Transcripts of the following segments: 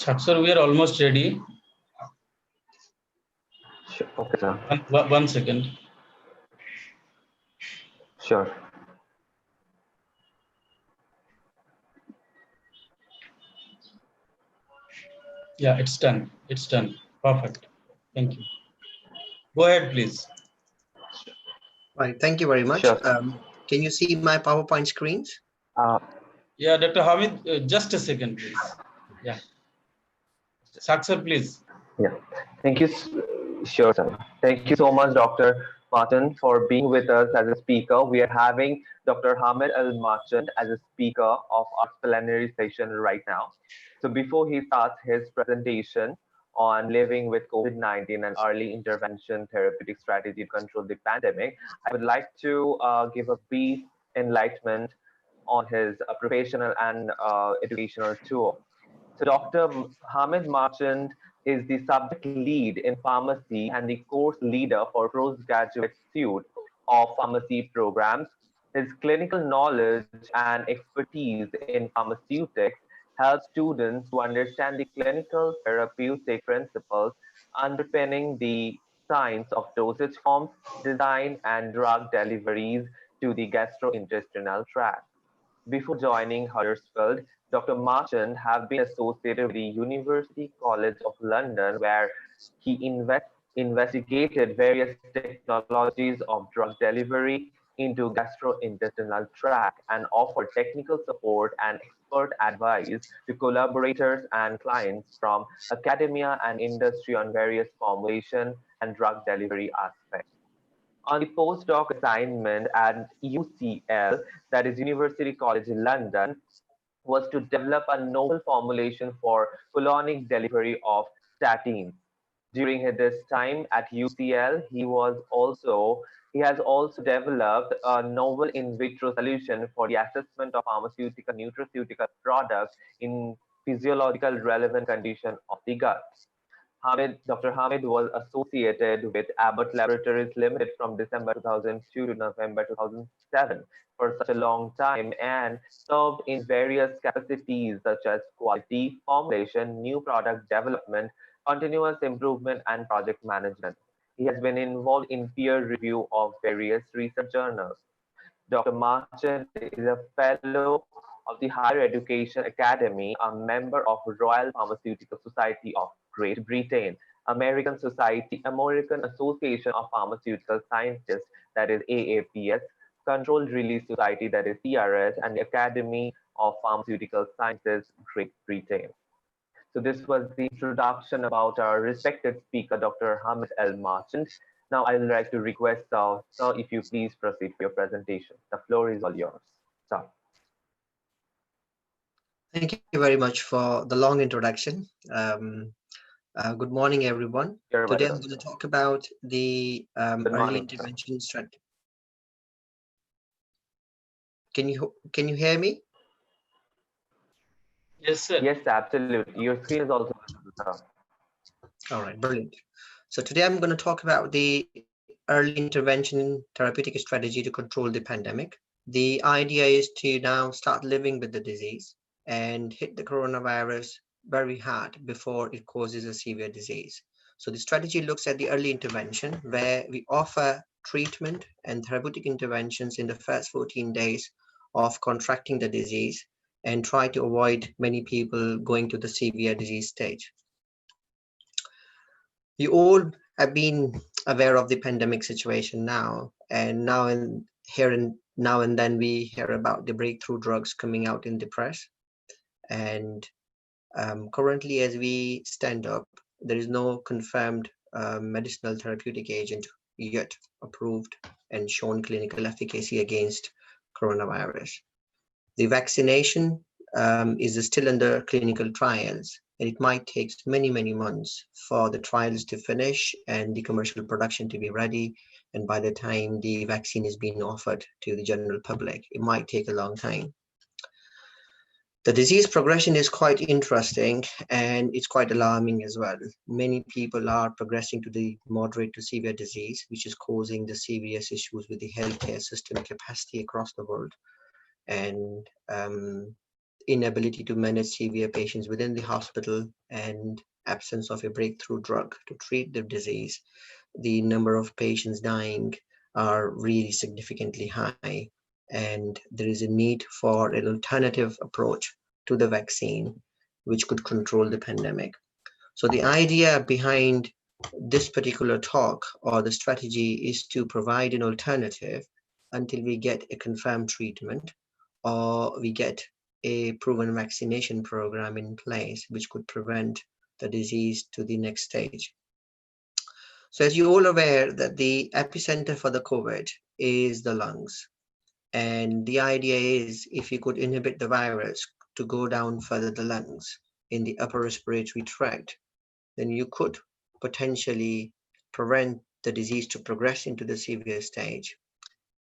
Sir, we are almost ready. Sure. Okay, sir. One second. Sure. Yeah, it's done. It's done. Perfect. Thank you. Go ahead, please. Right. Thank you very much. Sure. Can you see my PowerPoint screens? Yeah, Dr. Hamid, just a second, please. Yeah. Sir, please. Yeah. Thank you. Sure, sir. Thank you so much, Dr. Martin, for being with us as a speaker. We are having Dr. Hamid Al-Marchand as a speaker of our plenary session right now. So before he starts his presentation on living with COVID-19 and early intervention therapeutic strategy to control the pandemic, I would like to give a brief enlightenment on his professional and educational tour. So Dr. Hamid Marchand is the subject lead in pharmacy and the course leader for postgraduate suite of pharmacy programs. His clinical knowledge and expertise in pharmaceutics help students to understand the clinical therapeutic principles underpinning the science of dosage forms, design, and drug deliveries to the gastrointestinal tract. Before joining Huddersfield, Dr. Marchand have been associated with the University College of London, where he investigated various technologies of drug delivery into gastrointestinal tract and offered technical support and expert advice to collaborators and clients from academia and industry on various formulation and drug delivery aspects. On the postdoc assignment at UCL, that is University College London, was to develop a novel formulation for colonic delivery of statins. During this time at UCL, he has also developed a novel in vitro solution for the assessment of pharmaceutical nutraceutical products in physiological relevant condition of the gut. Dr. Hamid was associated with Abbott Laboratories Limited from December 2002 to November 2007 for such a long time and served in various capacities such as quality, formulation, new product development, continuous improvement, and project management. He has been involved in peer review of various research journals. Dr. Marchand is a fellow of the Higher Education Academy, a member of Royal Pharmaceutical Society of Great Britain, American Association of Pharmaceutical Scientists, that is AAPS, Controlled Release Society, that is CRS, and the Academy of Pharmaceutical Sciences, Great Britain. So this was the introduction about our respected speaker, Dr. Hamid Al-Marchand. Now I would like to request, sir, if you please proceed with your presentation. The floor is all yours, sir. Thank you very much for the long introduction. Good morning, everyone. Today I'm going to talk about the early intervention strategy. Can you hear me? Yes, sir. Yes, absolutely. Your screen is also visible, sir. All right, brilliant. So today I'm going to talk about the early intervention therapeutic strategy to control the pandemic. The idea is to now start living with the disease and hit the coronavirus very hard before it causes a severe disease. So the strategy looks at the early intervention where we offer treatment and therapeutic interventions in the first 14 days of contracting the disease and try to avoid many people going to the severe disease stage. You all have been aware of the pandemic situation now, and now and then we hear about the breakthrough drugs coming out in the press. And currently, as we stand up, there is no confirmed medicinal therapeutic agent yet approved and shown clinical efficacy against coronavirus. The vaccination is still under clinical trials, and it might take many months for the trials to finish and the commercial production to be ready. And by the time the vaccine is being offered to the general public, it might take a long time. The disease progression is quite interesting and it's quite alarming as well. Many people are progressing to the moderate to severe disease, which is causing the serious issues with the healthcare system capacity across the world. And inability to manage severe patients within the hospital, and absence of a breakthrough drug to treat the disease, the number of patients dying are really significantly high, and there is a need for an alternative approach to the vaccine, which could control the pandemic. So the idea behind this particular talk or the strategy is to provide an alternative until we get a confirmed treatment or we get a proven vaccination program in place, which could prevent the disease to the next stage. So as you're all aware that the epicenter for the COVID is the lungs. And the idea is if you could inhibit the virus to go down further the lungs in the upper respiratory tract, then you could potentially prevent the disease to progress into the severe stage.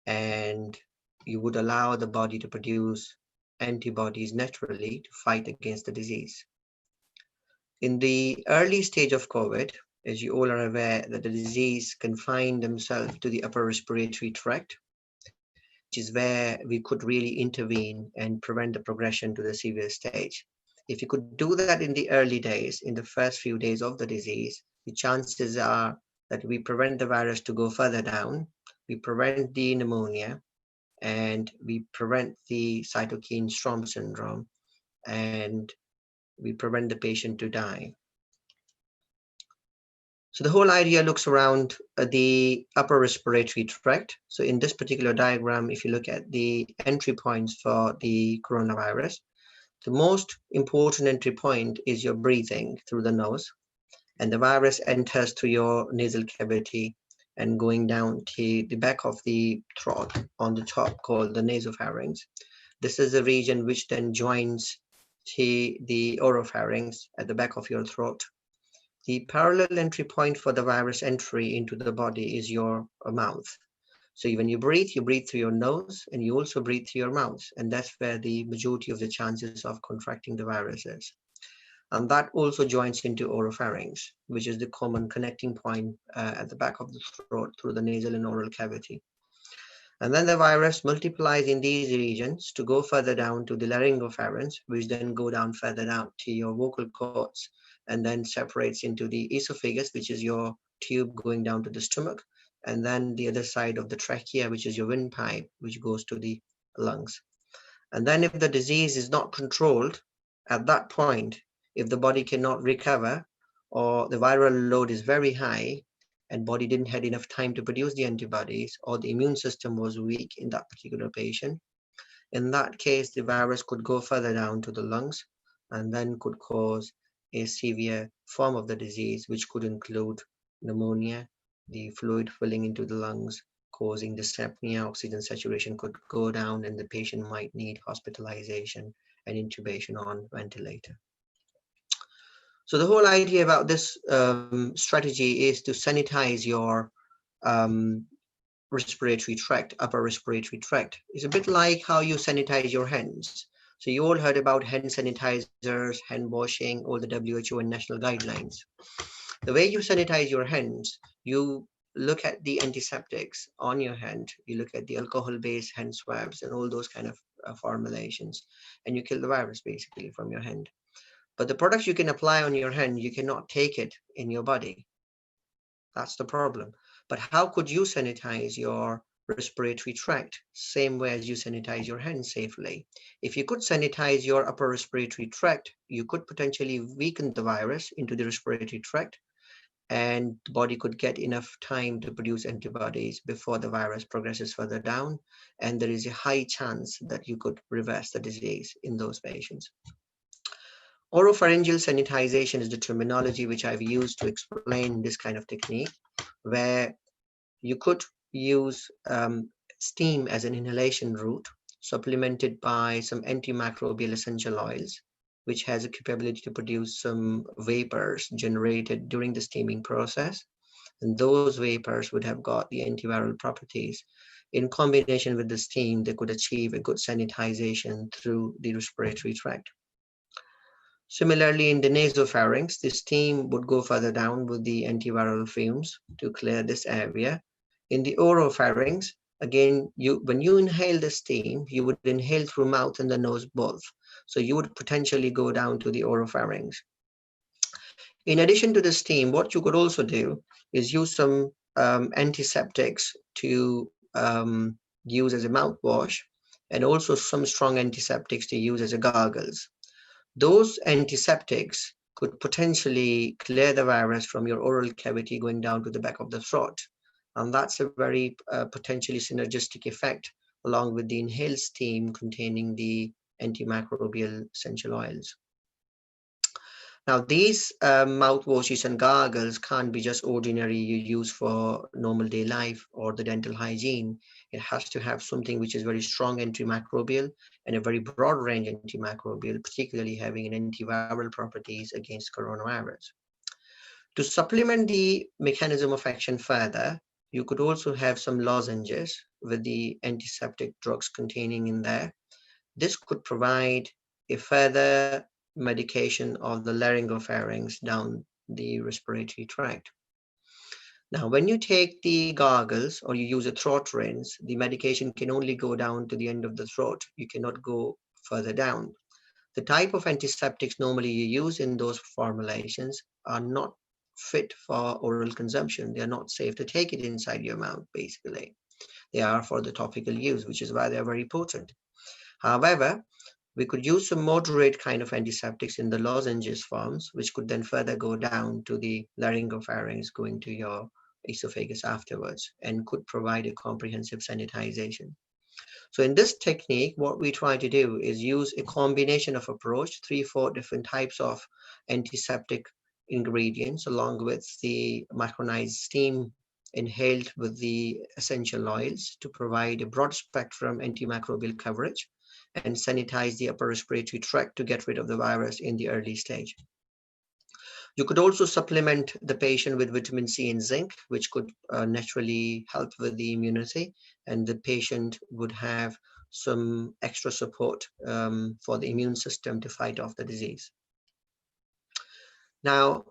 And you would allow the body to produce antibodies naturally to fight against the disease. In the early stage of COVID, as you all are aware that the disease confined themselves to the upper respiratory tract, which is where we could really intervene and prevent the progression to the severe stage. If you could do that in the early days, in the first few days of the disease, the chances are that we prevent the virus to go further down, we prevent the pneumonia, and we prevent the cytokine storm syndrome, and we prevent the patient to die. So the whole idea looks around the upper respiratory tract. So in this particular diagram, if you look at the entry points for the coronavirus, the most important entry point is your breathing through the nose, and the virus enters through your nasal cavity and going down to the back of the throat on the top called the nasopharynx. This is the region which then joins to the oropharynx at the back of your throat. The parallel entry point for the virus entry into the body is your mouth. So when you breathe through your nose, and you also breathe through your mouth. And that's where the majority of the chances of contracting the virus is. And that also joins into oropharynx, which is the common connecting point at the back of the throat through the nasal and oral cavity. And then the virus multiplies in these regions to go further down to the laryngopharynx, which then go down further down to your vocal cords, and then separates into the esophagus, which is your tube going down to the stomach, and then the other side of the trachea, which is your windpipe, which goes to the lungs. And then if the disease is not controlled at that point, if the body cannot recover or the viral load is very high and body didn't have enough time to produce the antibodies, or the immune system was weak in that particular patient, in that case, the virus could go further down to the lungs and then could cause a severe form of the disease, which could include pneumonia, the fluid filling into the lungs, causing dyspnea, oxygen saturation could go down, and the patient might need hospitalization and intubation on ventilator. So the whole idea about this strategy is to sanitize your respiratory tract, upper respiratory tract. It's a bit like how you sanitize your hands. So you all heard about hand sanitizers, hand washing, all the WHO and national guidelines. The way you sanitize your hands, you look at the antiseptics on your hand, you look at the alcohol-based hand swabs and all those kind of formulations, and you kill the virus basically from your hand. But the products you can apply on your hand, you cannot take it in your body. That's the problem. But how could you sanitize your respiratory tract? Same way as you sanitize your hands safely. If you could sanitize your upper respiratory tract, you could potentially weaken the virus into the respiratory tract, and the body could get enough time to produce antibodies before the virus progresses further down. And there is a high chance that you could reverse the disease in those patients. Oropharyngeal sanitization is the terminology which I've used to explain this kind of technique, where you could use steam as an inhalation route, supplemented by some antimicrobial essential oils, which has a capability to produce some vapors generated during the steaming process. And those vapors would have got the antiviral properties. In combination with the steam, they could achieve a good sanitization through the respiratory tract. Similarly, in the nasopharynx, the steam would go further down with the antiviral fumes to clear this area. In the oropharynx, Again, when you inhale the steam, you would inhale through mouth and the nose both. So you would potentially go down to the oropharynx. In addition to the steam, what you could also do is use some antiseptics to use as a mouthwash, and also some strong antiseptics to use as a gargles. Those antiseptics could potentially clear the virus from your oral cavity going down to the back of the throat. And that's a very potentially synergistic effect, along with the inhaled steam containing the antimicrobial essential oils. Now, these mouthwashes and gargles can't be just ordinary you use for normal day life or the dental hygiene. It has to have something which is very strong antimicrobial and a very broad range antimicrobial, particularly having an antiviral properties against coronavirus. To supplement the mechanism of action further, you could also have some lozenges with the antiseptic drugs containing in there. This could provide a further medication of the laryngopharynx down the respiratory tract. Now, when you take the gargles or you use a throat rinse, the medication can only go down to the end of the throat. You cannot go further down. The type of antiseptics normally you use in those formulations are not fit for oral consumption. They are not safe to take it inside your mouth, basically. They are for the topical use, which is why they are very potent. However, we could use some moderate kind of antiseptics in the lozenges forms, which could then further go down to the laryngopharynx, going to your esophagus afterwards, and could provide a comprehensive sanitization. So in this technique, what we try to do is use a combination of approach, 3-4 different types of antiseptic ingredients, along with the micronized steam inhaled with the essential oils to provide a broad spectrum antimicrobial coverage and sanitize the upper respiratory tract to get rid of the virus in the early stage. You could also supplement the patient with vitamin C and zinc, which could naturally help with the immunity, and the patient would have some extra support for the immune system to fight off the disease. Now,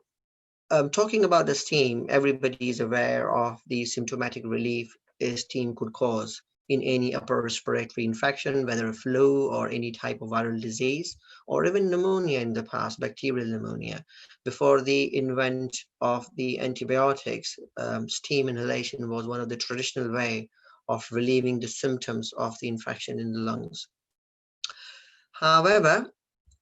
talking about the steam, everybody is aware of the symptomatic relief a steam could cause in any upper respiratory infection, whether a flu or any type of viral disease, or even pneumonia in the past, bacterial pneumonia. Before the invent of the antibiotics, steam inhalation was one of the traditional way of relieving the symptoms of the infection in the lungs. However,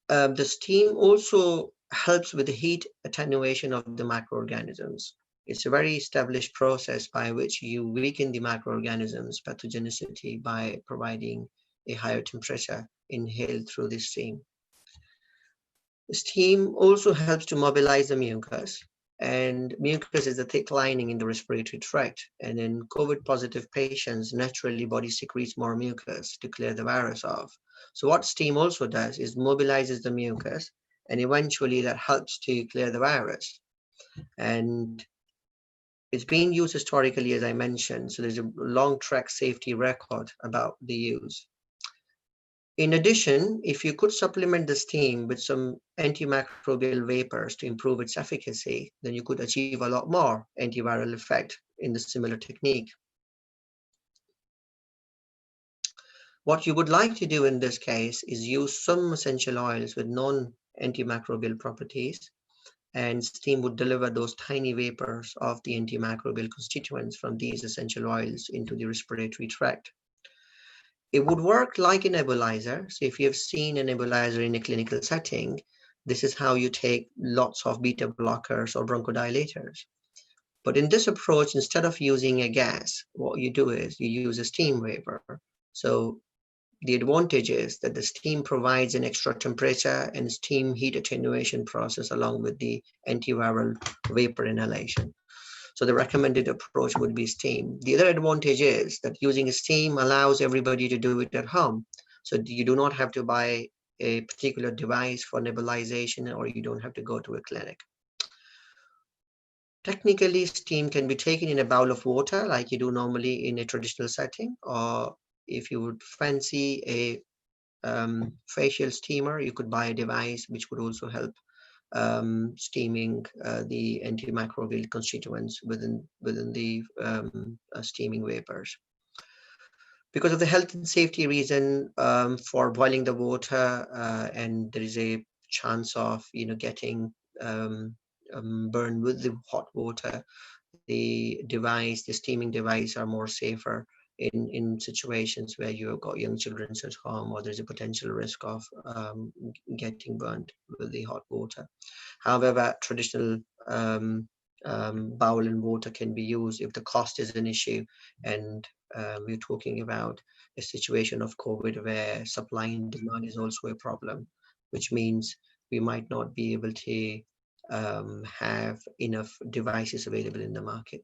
the steam also helps with the heat attenuation of the microorganisms. It's a very established process by which you weaken the microorganisms' pathogenicity by providing a higher temperature inhaled through the steam. Steam also helps to mobilize the mucus, and mucus is a thick lining in the respiratory tract. And in COVID-positive patients, naturally body secretes more mucus to clear the virus off. So what steam also does is mobilizes the mucus, and eventually that helps to clear the virus. And it's been used historically, as I mentioned, so there's a long track safety record about the use. In addition, if you could supplement the steam with some antimicrobial vapors to improve its efficacy, then you could achieve a lot more antiviral effect in the similar technique. What you would like to do in this case is use some essential oils with non-antimicrobial properties, and steam would deliver those tiny vapors of the antimicrobial constituents from these essential oils into the respiratory tract. It would work like a nebulizer. So if you have seen a nebulizer in a clinical setting, this is how you take lots of beta blockers or bronchodilators. But in this approach, instead of using a gas, what you do is you use a steam vapor. So the advantage is that the steam provides an extra temperature and steam heat attenuation process along with the antiviral vapor inhalation. So the recommended approach would be steam. The other advantage is that using steam allows everybody to do it at home. So you do not have to buy a particular device for nebulization, or you don't have to go to a clinic. Technically, steam can be taken in a bowl of water like you do normally in a traditional setting, or if you would fancy a facial steamer, you could buy a device which would also help steaming the antimicrobial constituents within the steaming vapors. Because of the health and safety reason, for boiling the water, and there is a chance of getting burned with the hot water, the steaming device are more safer in situations where you have got young children at home, or there's a potential risk of getting burned with the hot water. However, traditional bowel and water can be used if the cost is an issue, and we're talking about a situation of COVID where supply and demand is also a problem, which means we might not be able to have enough devices available in the market.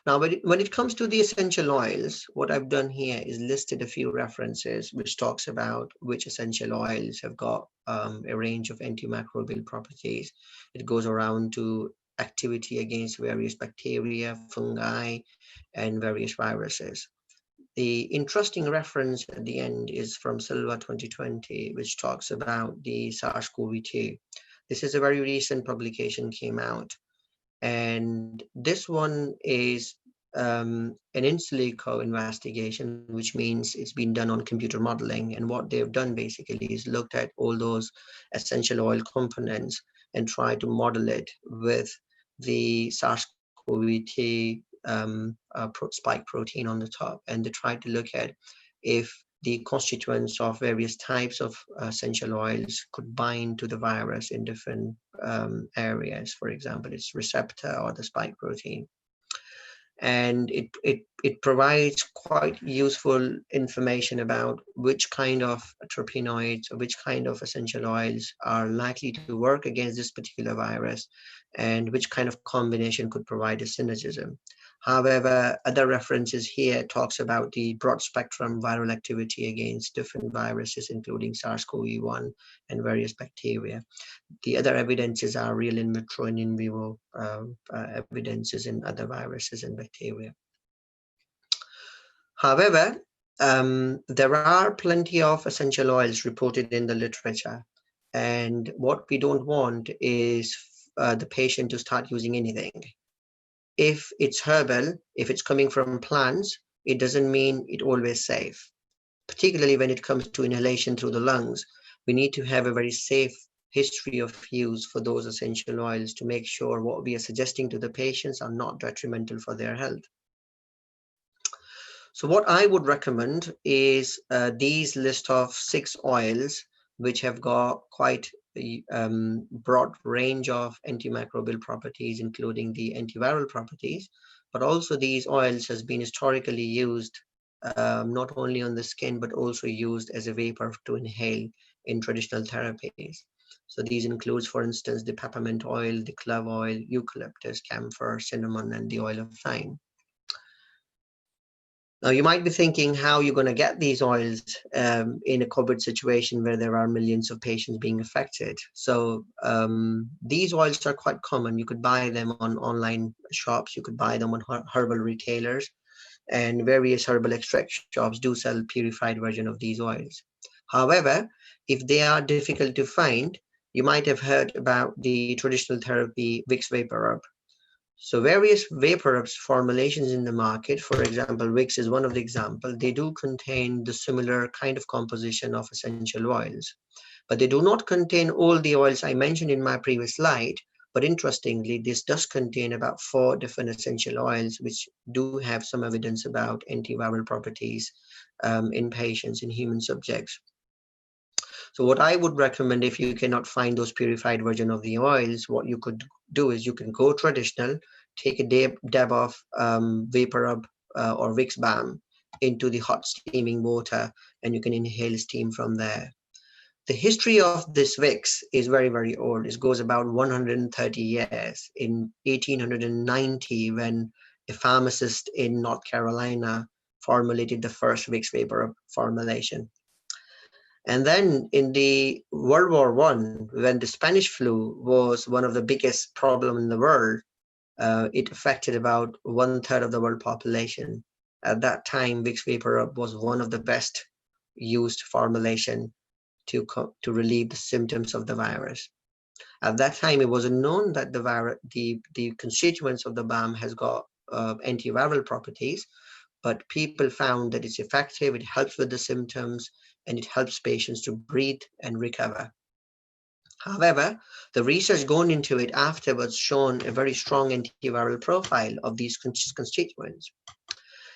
Now, when it comes to the essential oils, what I've done here is listed a few references which talks about which essential oils have got a range of antimicrobial properties. It goes around to activity against various bacteria, fungi, and various viruses. The interesting reference at the end is from Silva 2020, which talks about the SARS-CoV-2. This is a very recent publication, came out. And this one is an in silico investigation, which means it's been done on computer modeling. And what they've done basically is looked at all those essential oil components and tried to model it with the SARS-CoV-2 spike protein on the top. And they tried to look at if the constituents of various types of essential oils could bind to the virus in different areas, for example, its receptor or the spike protein. And it provides quite useful information about which kind of terpenoids or which kind of essential oils are likely to work against this particular virus, and which kind of combination could provide a synergism. However, other references here talks about the broad spectrum viral activity against different viruses, including SARS-CoV-1 and various bacteria. The other evidences are real in vitro and in vivo evidences in other viruses and bacteria. However, there are plenty of essential oils reported in the literature. And what we don't want is the patient to start using anything. If it's herbal, if it's coming from plants, it doesn't mean it's always safe. Particularly when it comes to inhalation through the lungs, we need to have a very safe history of use for those essential oils to make sure what we are suggesting to the patients are not detrimental for their health. So what I would recommend is these list of 6 oils which have got quite a broad range of antimicrobial properties, including the antiviral properties, but also these oils has been historically used not only on the skin, but also used as a vapor to inhale in traditional therapies. So these includes, for instance, the peppermint oil, the clove oil, eucalyptus, camphor, cinnamon, and the oil of thyme. Now, you might be thinking how you're going to get these oils in a COVID situation where there are millions of patients being affected. So these oils are quite common. You could buy them on online shops. You could buy them on herbal retailers, and various herbal extract shops do sell purified version of these oils. However, if they are difficult to find, you might have heard about the traditional therapy Vicks Vapor Rub. So various vapor rubs formulations in the market, for example, Vicks is one of the examples, they do contain the similar kind of composition of essential oils, but they do not contain all the oils I mentioned in my previous slide. But interestingly, this does contain about 4 different essential oils, which do have some evidence about antiviral properties in patients, in human subjects. So what I would recommend, if you cannot find those purified version of the oils, what you could do is you can go traditional, take a dab of vapor rub or Vicks balm into the hot steaming water, and you can inhale steam from there. The history of this Vicks is very, very old. It goes about 130 years. In 1890, when a pharmacist in North Carolina formulated the first Vicks vapor rub formulation. And then in the World War I, when the Spanish flu was one of the biggest problems in the world, it affected about 1/3 of the world population. At that time, Vicks Vapor Rub was one of the best used formulation to relieve the symptoms of the virus. At that time, it wasn't known that the constituents of the balm has got antiviral properties, but people found that it's effective, it helps with the symptoms, and it helps patients to breathe and recover. However, the research gone into it afterwards shown a very strong antiviral profile of these constituents.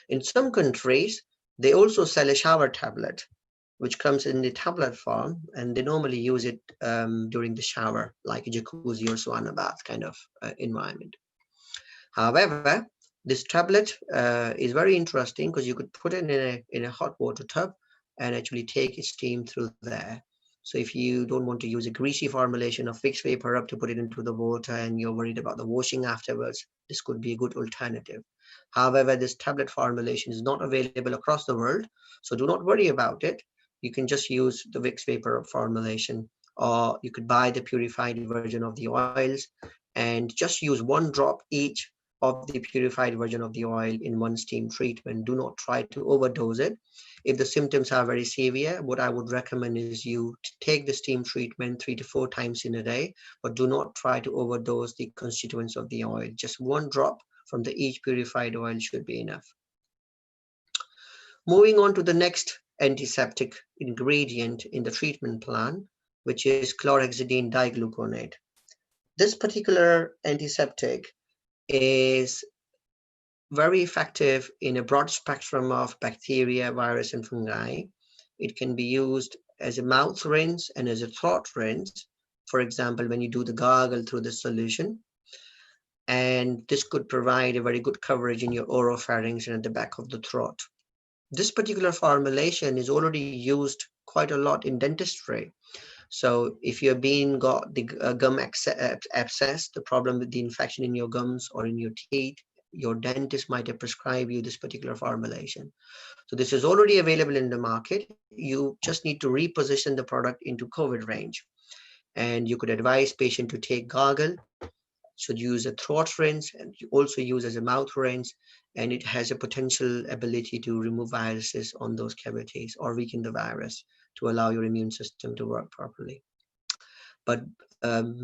In some countries, they also sell a shower tablet, which comes in the tablet form, and they normally use it during the shower, like a jacuzzi or sauna bath kind of environment. However, this tablet is very interesting because you could put it in a hot water tub and actually take its steam through there. So if you don't want to use a greasy formulation of Vicks vapor rub to put it into the water and you're worried about the washing afterwards, this could be a good alternative. However, this tablet formulation is not available across the world, so do not worry about it. You can just use the Vicks vapor rub formulation, or you could buy the purified version of the oils and just use 1 drop each of the purified version of the oil in 1 steam treatment. Do not try to overdose it. If the symptoms are very severe, what I would recommend is you take the steam treatment 3 to 4 times in a day, but do not try to overdose the constituents of the oil. Just 1 drop from the each purified oil should be enough. Moving on to the next antiseptic ingredient in the treatment plan, which is chlorhexidine digluconate. This particular antiseptic is very effective in a broad spectrum of bacteria, virus, and fungi. It can be used as a mouth rinse and as a throat rinse, for example, when you do the gargle through the solution. And this could provide a very good coverage in your oropharynx and at the back of the throat. This particular formulation is already used quite a lot in dentistry. So if you've got the gum abscess, the problem with the infection in your gums or in your teeth, your dentist might have prescribed you this particular formulation. So this is already available in the market. You just need to reposition the product into COVID range. And you could advise patient to take gargle, should use a throat rinse, and you also use as a mouth rinse, and it has a potential ability to remove viruses on those cavities or weaken the virus to allow your immune system to work properly. But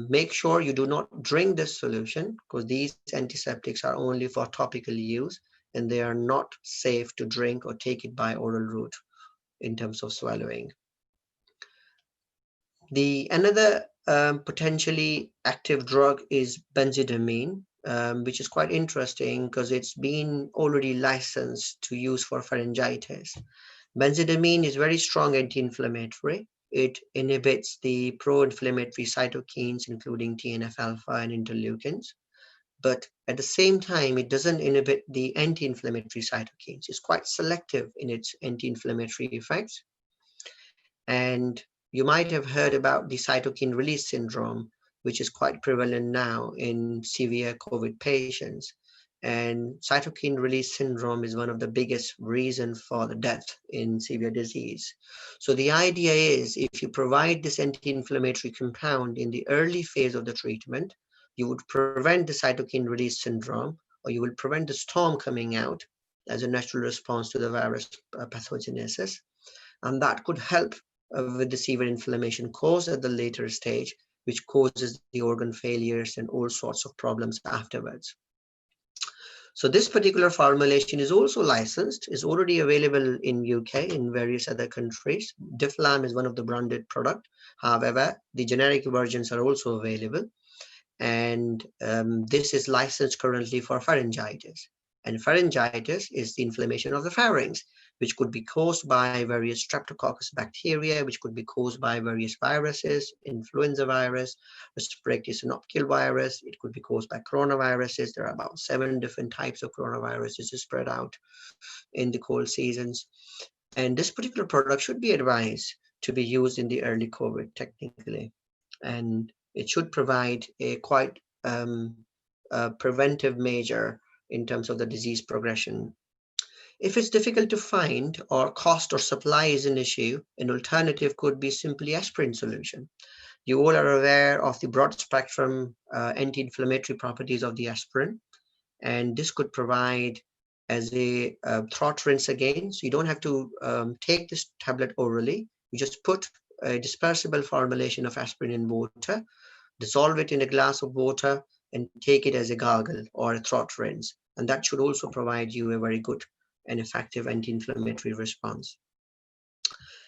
make sure you do not drink this solution, because these antiseptics are only for topical use and they are not safe to drink or take it by oral route in terms of swallowing. Another potentially active drug is benzydamine, which is quite interesting because it's been already licensed to use for pharyngitis. Benzydamine is very strong anti-inflammatory. It inhibits the pro-inflammatory cytokines, including TNF-alpha and interleukins. But at the same time, it doesn't inhibit the anti-inflammatory cytokines. It's quite selective in its anti-inflammatory effects. And you might have heard about the cytokine release syndrome, which is quite prevalent now in severe COVID patients. And cytokine release syndrome is one of the biggest reasons for the death in severe disease. So the idea is, if you provide this anti-inflammatory compound in the early phase of the treatment, you would prevent the cytokine release syndrome, or you will prevent the storm coming out as a natural response to the virus pathogenesis. And that could help with the severe inflammation caused at the later stage, which causes the organ failures and all sorts of problems afterwards. So this particular formulation is also licensed, is already available in UK, in various other countries. Diflam is one of the branded product. However, the generic versions are also available. And this is licensed currently for pharyngitis. And pharyngitis is the inflammation of the pharynx, which could be caused by various streptococcus bacteria, which could be caused by various viruses, influenza virus, respiratory syncytial virus. It could be caused by coronaviruses. There are about 7 different types of coronaviruses spread out in the cold seasons. And this particular product should be advised to be used in the early COVID technically. And it should provide a quite preventive measure in terms of the disease progression. If it's difficult to find or cost or supply is an issue, an alternative could be simply aspirin solution. You all are aware of the broad spectrum anti-inflammatory properties of the aspirin, and this could provide as a throat rinse again. So you don't have to take this tablet orally. You just put a dispersible formulation of aspirin in water, dissolve it in a glass of water, and take it as a gargle or a throat rinse. And that should also provide you a very good an effective anti-inflammatory response.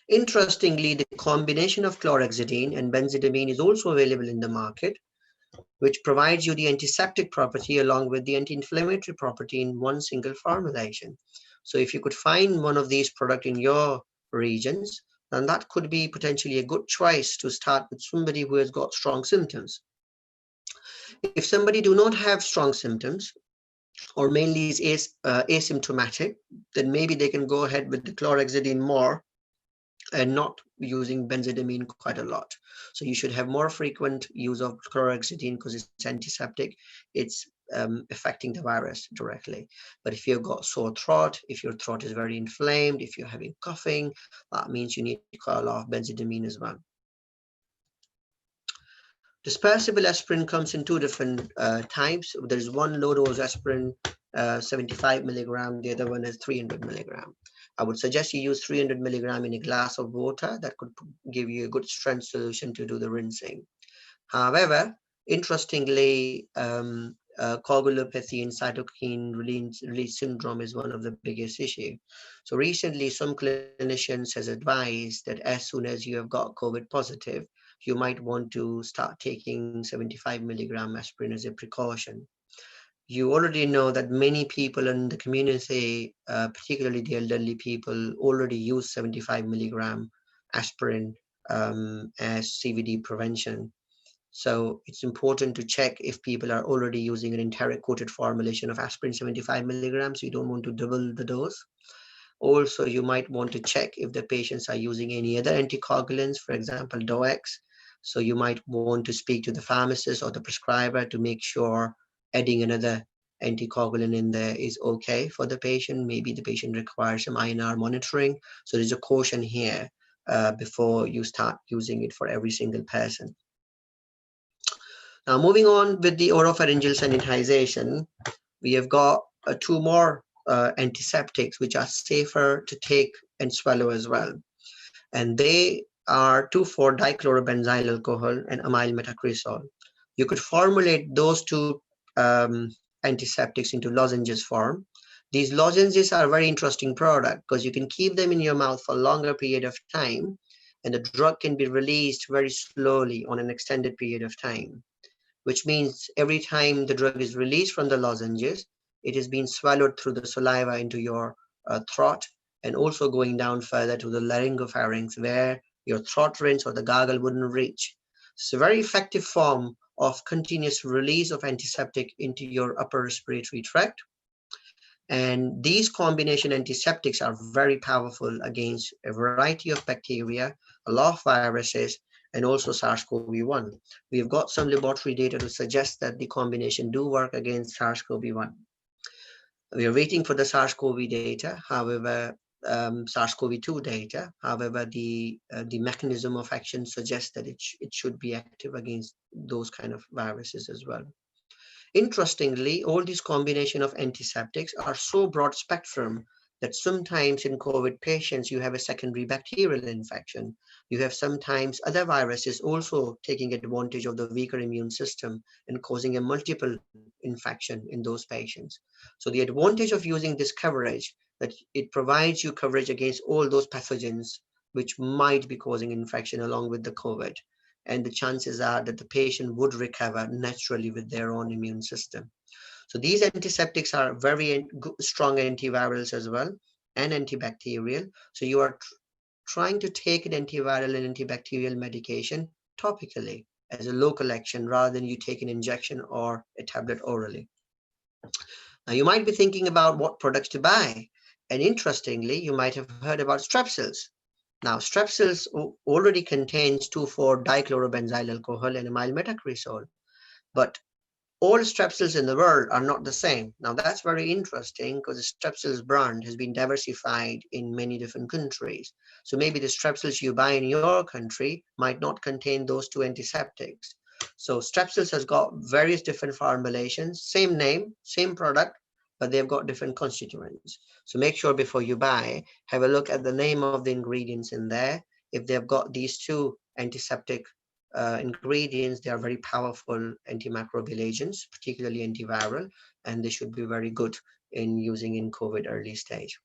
Interestingly, the combination of chlorhexidine and benzydamine is also available in the market, which provides you the antiseptic property along with the anti-inflammatory property in one single formulation. So if you could find one of these products in your regions, then that could be potentially a good choice to start with somebody who has got strong symptoms. If somebody do not have strong symptoms, or mainly is asymptomatic, then maybe they can go ahead with the chlorhexidine more and not using benzydamine quite a lot. So you should have more frequent use of chlorhexidine because it's antiseptic. It's affecting the virus directly. But if you've got sore throat, if your throat is very inflamed, if you're having coughing, that means you need to call off benzydamine as well. Dispersible aspirin comes in two different types. There is one low-dose aspirin, 75 milligram. The other one is 300 milligram. I would suggest you use 300 milligram in a glass of water. That could give you a good strength solution to do the rinsing. However, interestingly, coagulopathy and cytokine release syndrome is one of the biggest issues. So recently, some clinicians has advised that as soon as you have got COVID positive, you might want to start taking 75 milligram aspirin as a precaution. You already know that many people in the community, particularly the elderly people, already use 75 milligram aspirin as CVD prevention. So it's important to check if people are already using an enteric coated formulation of aspirin 75 milligrams. You don't want to double the dose. Also, you might want to check if the patients are using any other anticoagulants, for example, DOAX. So you might want to speak to the pharmacist or the prescriber to make sure adding another anticoagulant in there is okay for the patient. Maybe the patient requires some INR monitoring. So there's a caution here before you start using it for every single person. Now, moving on with the oropharyngeal sanitization, we have got two more antiseptics which are safer to take and swallow as well. And they are 2,4-dichlorobenzyl alcohol and amyl metacresol. You could formulate those two antiseptics into lozenges form. These lozenges are a very interesting product because you can keep them in your mouth for a longer period of time, and the drug can be released very slowly on an extended period of time, which means every time the drug is released from the lozenges, it is being swallowed through the saliva into your throat, and also going down further to the laryngopharynx where your throat rinse or the gargle wouldn't reach. It's a very effective form of continuous release of antiseptic into your upper respiratory tract. And these combination antiseptics are very powerful against a variety of bacteria, a lot of viruses, and also SARS-CoV-1. We have got some laboratory data to suggest that the combination do work against SARS-CoV-1. We are waiting for the SARS-CoV data, however, SARS-CoV-2 data. However, the mechanism of action suggests that it should be active against those kind of viruses as well. Interestingly, all these combination of antiseptics are so broad spectrum that sometimes in COVID patients, you have a secondary bacterial infection. You have sometimes other viruses also taking advantage of the weaker immune system and causing a multiple infection in those patients. So the advantage of using this coverage, that it provides you coverage against all those pathogens which might be causing infection along with the COVID. And the chances are that the patient would recover naturally with their own immune system. So these antiseptics are very strong antivirals as well and antibacterial. So you are trying to take an antiviral and antibacterial medication topically as a local action rather than you take an injection or a tablet orally. Now you might be thinking about what products to buy. And interestingly, you might have heard about strepsils. Now, strepsils already contains 2,4-dichlorobenzyl alcohol and amyl metacresol, but all strepsils in the world are not the same. Now, that's very interesting because the strepsils brand has been diversified in many different countries. So maybe the strepsils you buy in your country might not contain those two antiseptics. So strepsils has got various different formulations, same name, same product, but they've got different constituents. So make sure before you buy, have a look at the name of the ingredients in there. If they've got these two antiseptic ingredients, they are very powerful antimicrobial agents, particularly antiviral, and they should be very good in using in COVID early stage.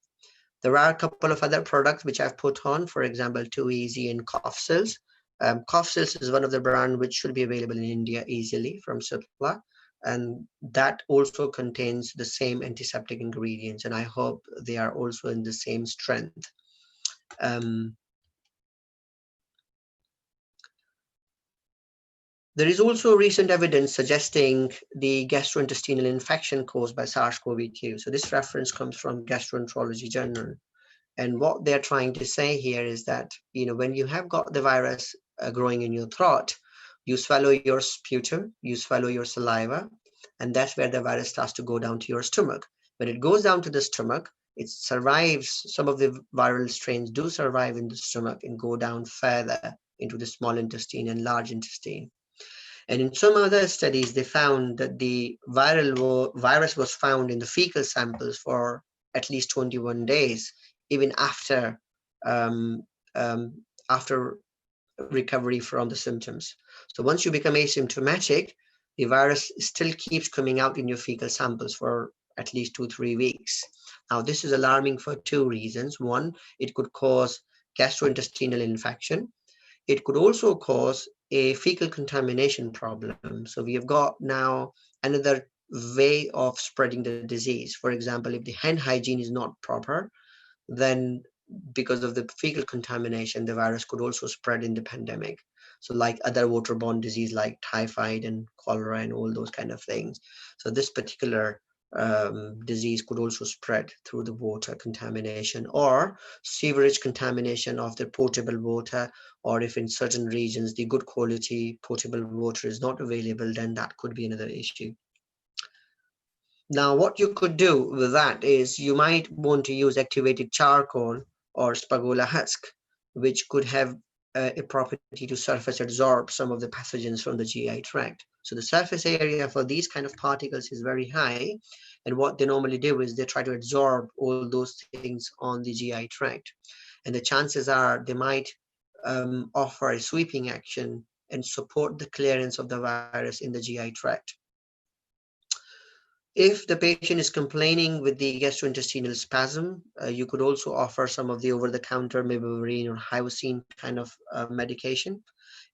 There are a couple of other products which I've put on, for example, Too Easy and Cough Cells. Cough Cells is one of the brands which should be available in India easily from Cipla, and that also contains the same antiseptic ingredients, and I hope they are also in the same strength. There is also recent evidence suggesting the gastrointestinal infection caused by SARS-CoV-2. So this reference comes from Gastroenterology Journal. And what they're trying to say here is that, when you have got the virus growing in your throat, you swallow your sputum, you swallow your saliva, and that's where the virus starts to go down to your stomach. When it goes down to the stomach, it survives. Some of the viral strains do survive in the stomach and go down further into the small intestine and large intestine. And in some other studies, they found that the virus was found in the fecal samples for at least 21 days, even after recovery from the symptoms. So once you become asymptomatic, the virus still keeps coming out in your fecal samples for at least 2-3 weeks. Now, this is alarming for two reasons. One, it could cause gastrointestinal infection. It could also cause a fecal contamination problem. So we have got now another way of spreading the disease. For example, if the hand hygiene is not proper, then because of the fecal contamination, the virus could also spread in the pandemic. So like other waterborne disease like typhoid and cholera and all those kind of things. So this particular disease could also spread through the water contamination or sewerage contamination of the potable water, or if in certain regions the good quality potable water is not available, then that could be another issue. Now, what you could do with that is you might want to use activated charcoal or spagola husk, which could have a property to surface absorb some of the pathogens from the GI tract. So the surface area for these kind of particles is very high. And what they normally do is they try to absorb all those things on the GI tract. And the chances are they might offer a sweeping action and support the clearance of the virus in the GI tract. If the patient is complaining with the gastrointestinal spasm, you could also offer some of the over-the-counter mebubrine or hyoscine kind of medication.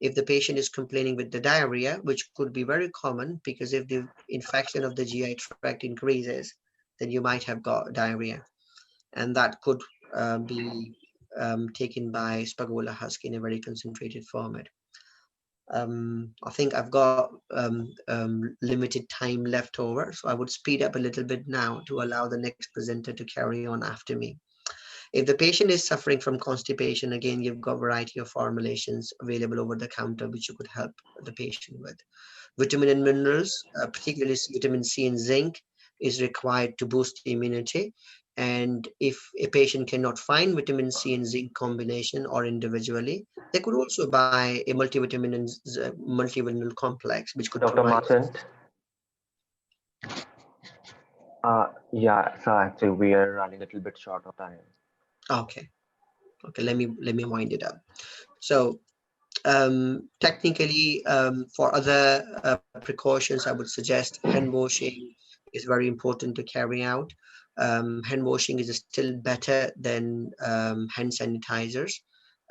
If the patient is complaining with the diarrhea, which could be very common because if the infection of the GI tract increases, then you might have got diarrhea. And that could be taken by spagola husk in a very concentrated format. I think I've got limited time left over, so I would speed up a little bit now to allow the next presenter to carry on after me. If the patient is suffering from constipation, again, you've got a variety of formulations available over the counter, which you could help the patient with. Vitamin and minerals, particularly vitamin C and zinc, is required to boost immunity. And if a patient cannot find vitamin C and zinc combination or individually, they could also buy a multivitamin and multivitamin complex, which could Dr. provide. Martin? Yeah, so actually we are running a little bit short of time. Okay, let me wind it up. So technically, for other precautions, I would suggest hand washing is very important to carry out. Hand washing is still better than hand sanitizers.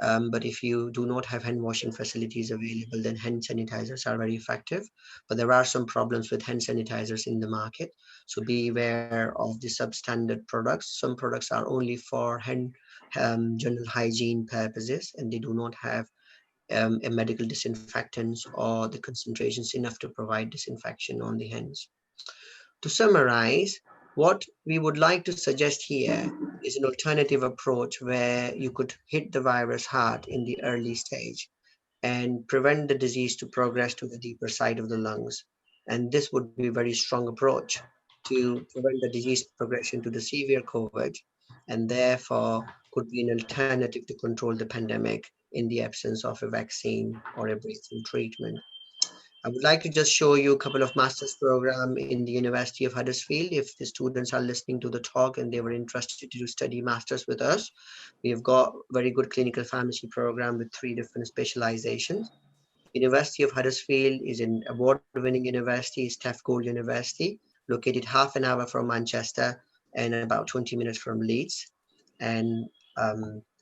But if you do not have hand washing facilities available, then hand sanitizers are very effective. But there are some problems with hand sanitizers in the market. So be aware of the substandard products. Some products are only for hand general hygiene purposes, and they do not have a medical disinfectants or the concentrations enough to provide disinfection on the hands. To summarize, what we would like to suggest here is an alternative approach where you could hit the virus hard in the early stage and prevent the disease to progress to the deeper side of the lungs. And this would be a very strong approach to prevent the disease progression to the severe COVID, and therefore could be an alternative to control the pandemic in the absence of a vaccine or a breakthrough treatment. I would like to just show you a couple of master's program in the University of Huddersfield. If the students are listening to the talk and they were interested to study masters with us, we have got very good clinical pharmacy program with 3 different specializations. University of Huddersfield is an award-winning university, Staff Gold University, located half an hour from Manchester, and about 20 minutes from Leeds. And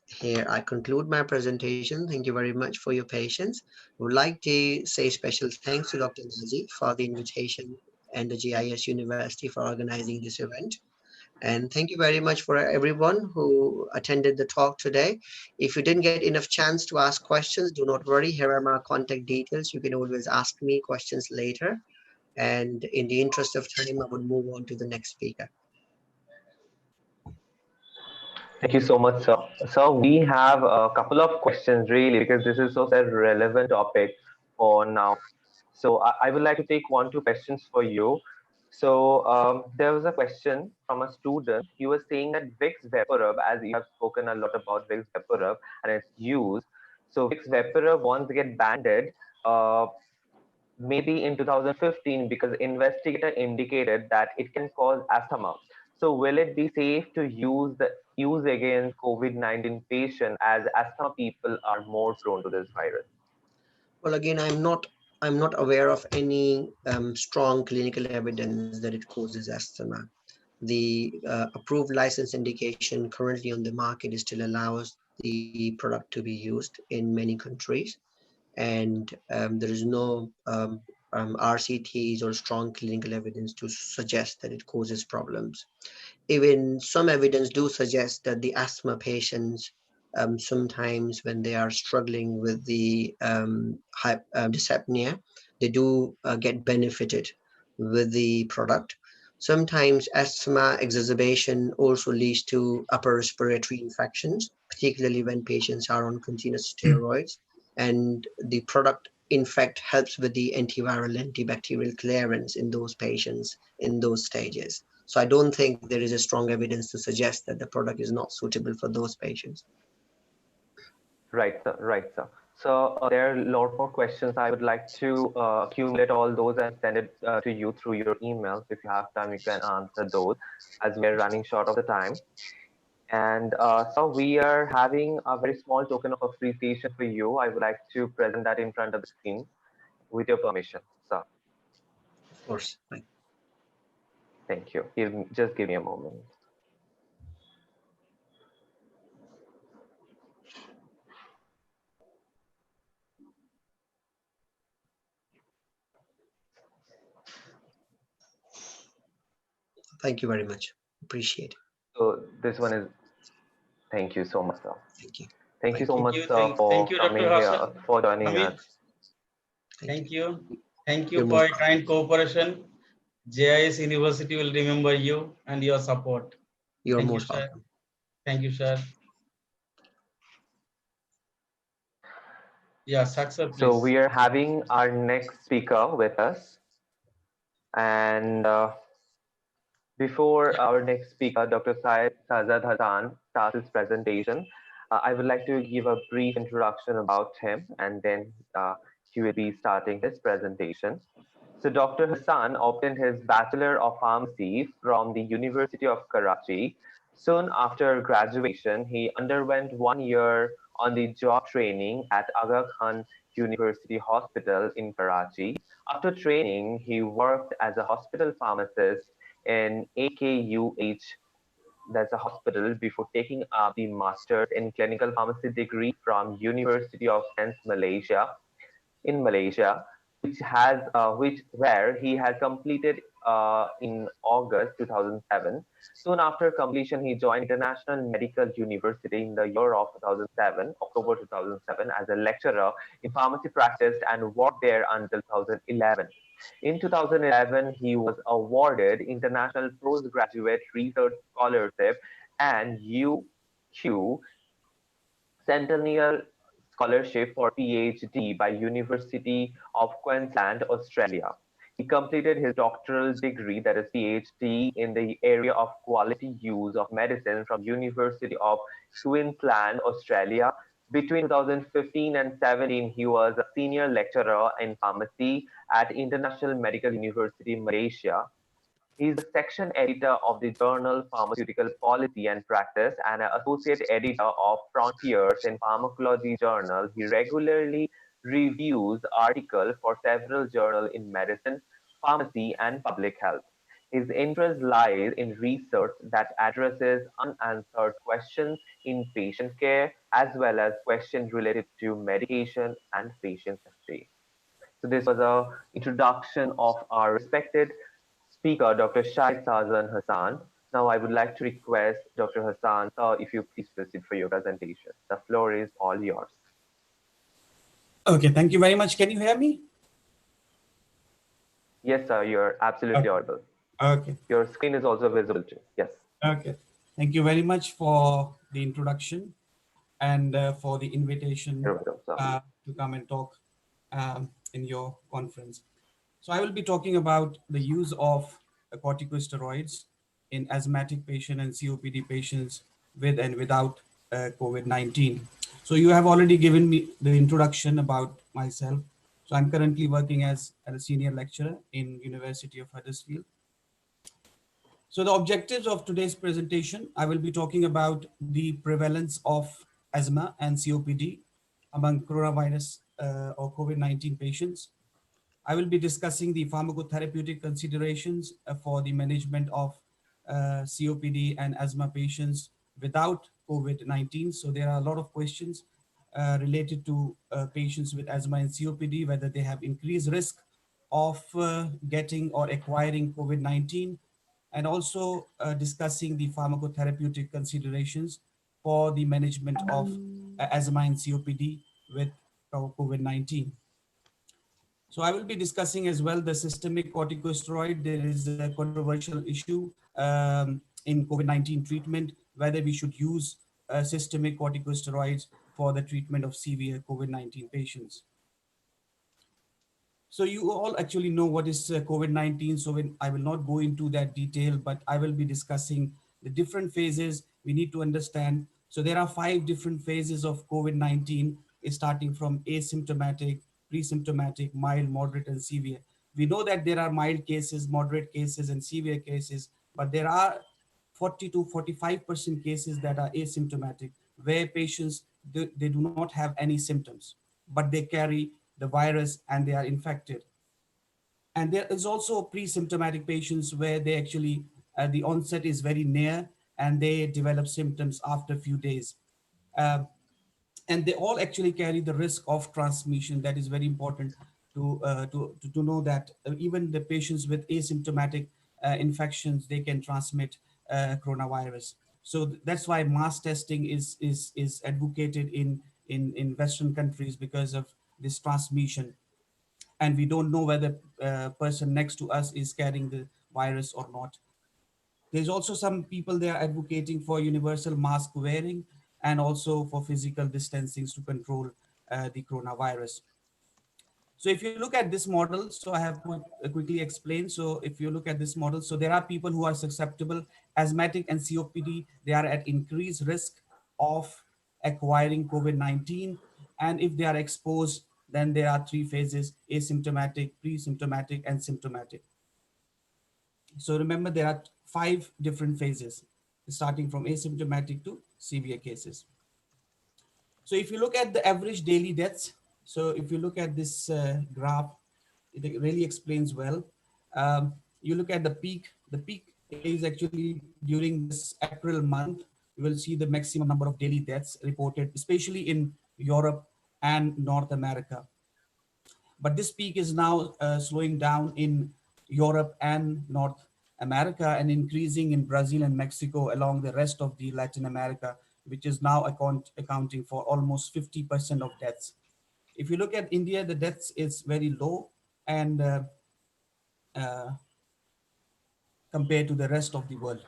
here I conclude my presentation. Thank you very much for your patience. I would like to say special thanks to Dr. Nazi for the invitation and the GIS University for organizing this event. And thank you very much for everyone who attended the talk today. If you didn't get enough chance to ask questions, do not worry. Here are my contact details. You can always ask me questions later. And in the interest of time, I would move on to the next speaker. Thank you so much, sir. So we have a couple of questions really because this is such a relevant topic for now. So I would like to take one, two questions for you. So there was a question from a student. He was saying that Vicks VapoRub, as you have spoken a lot about Vicks VapoRub and its use. So Vicks VapoRub once get banned, uh, maybe in 2015 because investigator indicated that it can cause asthma. So will it be safe to use against COVID-19 patient as asthma people are more prone to this virus? Well, again, I'm not aware of any strong clinical evidence that it causes asthma. The approved license indication currently on the market is still allows the product to be used in many countries, and there is no RCTs or strong clinical evidence to suggest that it causes problems. Even some evidence do suggest that the asthma patients sometimes when they are struggling with the dyspnea, they do get benefited with the product. Sometimes asthma exacerbation also leads to upper respiratory infections, particularly when patients are on continuous steroids. And the product, in fact, helps with the antiviral, antibacterial clearance in those patients in those stages. So I don't think there is a strong evidence to suggest that the product is not suitable for those patients. Right, sir. Right, sir. So there are a lot more questions. I would like to accumulate all those and send it to you through your emails. If you have time, you can answer those as we are running short of the time. And so we are having a very small token of appreciation for you. I would like to present that in front of the screen with your permission. So Of course. Right. thank you. Just give me a moment. Thank you very much. Appreciate it. So this one is, thank you so much, sir. Thank you. Thank you so Thank much, you. sir, Thank for you, Dr. coming here, for joining Hamid. us. Thank you. Thank You're you for most your kind cooperation. JIS University will remember you and your support. You're Thank you, most sir. welcome. Thank you, sir. Yeah, Saksa, So please. we are having our next speaker with us. And before our next speaker, Dr. Syed Sajad Hassan, starts his presentation, I would like to give a brief introduction about him, and then he will be starting his presentation. So Dr. Hassan obtained his Bachelor of Pharmacy from the University of Karachi. Soon after graduation, he underwent 1 year on the job training at Aga Khan University Hospital in Karachi. After training, he worked as a hospital pharmacist in AKUH, that's a hospital, before taking up the master's in clinical pharmacy degree from University of Science Malaysia in Malaysia, which has which where he had completed in August 2007. Soon after completion, he joined International Medical University in the year of 2007, October 2007, as a lecturer in pharmacy practice and worked there until 2011. In 2011, he was awarded International Postgraduate Research Scholarship and UQ Centennial Scholarship for PhD by University of Queensland, Australia. He completed his doctoral degree, that is PhD, in the area of quality use of medicine from University of Queensland, Australia. Between 2015 and 17, he was a senior lecturer in pharmacy at International Medical University, Malaysia. He is the section editor of the journal Pharmaceutical Policy and Practice and an associate editor of Frontiers in Pharmacology Journal. He regularly reviews articles for several journals in medicine, pharmacy, and public health. His interest lies in research that addresses unanswered questions in patient care as well as questions related to medication and patient safety. So this was a introduction of our respected speaker, Dr. Shahid Sazan Hassan. Now I would like to request Dr. Hassan, sir, if you please proceed for your presentation. The floor is all yours. Okay, thank you very much. Can you hear me? Yes, sir, you're absolutely audible. Okay, Your screen is also visible too. Yes. okay. Thank you very much for the introduction and for the invitation You're welcome, sir. to come and talk in your conference. So I will be talking about the use of corticosteroids in asthmatic patient and COPD patients with and without COVID-19. So you have already given me the introduction about myself. So I'm currently working as a senior lecturer in University of Huddersfield. So the objectives of today's presentation, I will be talking about the prevalence of asthma and COPD among coronavirus or COVID-19 patients. I will be discussing the pharmacotherapeutic considerations for the management of COPD and asthma patients without COVID-19. So there are a lot of questions related to patients with asthma and COPD, whether they have increased risk of getting or acquiring COVID-19, and also discussing the pharmacotherapeutic considerations for the management of asthma and COPD with COVID-19. So I will be discussing as well the systemic corticosteroid. There is a controversial issue in COVID-19 treatment, whether we should use systemic corticosteroids for the treatment of severe COVID-19 patients. So you all actually know what is COVID-19, so I will not go into that detail, but I will be discussing the different phases we need to understand. So there are 5 different phases of COVID-19, starting from asymptomatic, pre-symptomatic, mild, moderate, and severe. We know that there are mild cases, moderate cases, and severe cases, but there are 40 to 45% cases that are asymptomatic, where patients, they do not have any symptoms, but they carry the virus and they are infected. And there is also pre-symptomatic patients where they actually, the onset is very near and they develop symptoms after a few days. Uh, and they all actually carry the risk of transmission. That is very important to know that even the patients with asymptomatic infections, they can transmit coronavirus. So that's why mass testing is advocated in Western countries because of this transmission. And we don't know whether person next to us is carrying the virus or not. There's also some people they are advocating for universal mask wearing and also for physical distancing to control the coronavirus. So if you look at this model, so I have quickly explained. So if you look at this model, so there are people who are susceptible, asthmatic and COPD, they are at increased risk of acquiring COVID-19. And if they are exposed, then there are 3 phases: asymptomatic, pre-symptomatic, and symptomatic. So remember, there are 5 different phases, starting from asymptomatic to severe cases. So if you look at the average daily deaths, so if you look at this graph, it really explains well. You look at the peak is actually during this April month. You will see the maximum number of daily deaths reported, especially in Europe and North America. But this peak is now slowing down in Europe and North America and increasing in Brazil and Mexico along the rest of the Latin America, which is now accounting for almost 50% of deaths. If you look at India, the deaths is very low and uh, compared to the rest of the world.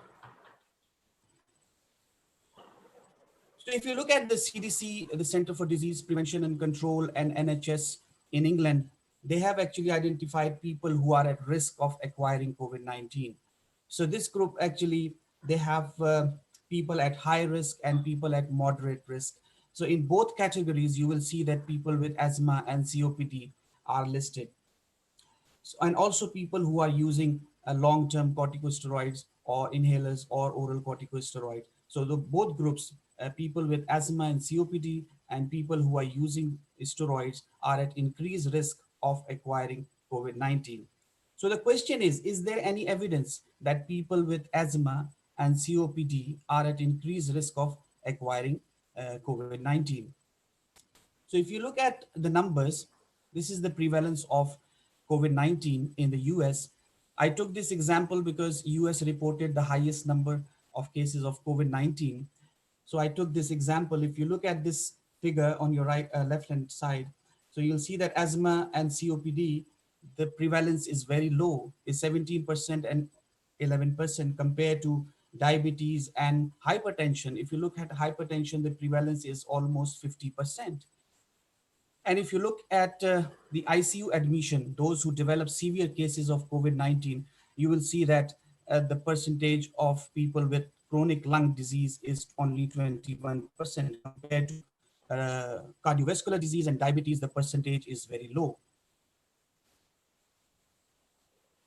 So if you look at the CDC, the Center for Disease Prevention and Control, and NHS in England, they have actually identified people who are at risk of acquiring COVID-19. So this group actually, they have people at high risk and people at moderate risk. So in both categories, you will see that people with asthma and COPD are listed. So, and also people who are using long-term corticosteroids or inhalers or oral corticosteroid. So the both groups, people with asthma and COPD and people who are using steroids, are at increased risk of acquiring COVID-19. So the question is there any evidence that people with asthma and COPD are at increased risk of acquiring COVID-19? So if you look at the numbers, this is the prevalence of COVID-19 in the US. I took this example because US reported the highest number of cases of COVID-19. So I took this example. If you look at this figure on your right, left hand side, so you'll see that asthma and COPD, the prevalence is very low, is 17% and 11% compared to diabetes and hypertension. If you look at hypertension, the prevalence is almost 50%. And if you look at the ICU admission, those who develop severe cases of COVID-19, you will see that the percentage of people with chronic lung disease is only 21% compared to cardiovascular disease and diabetes, the percentage is very low.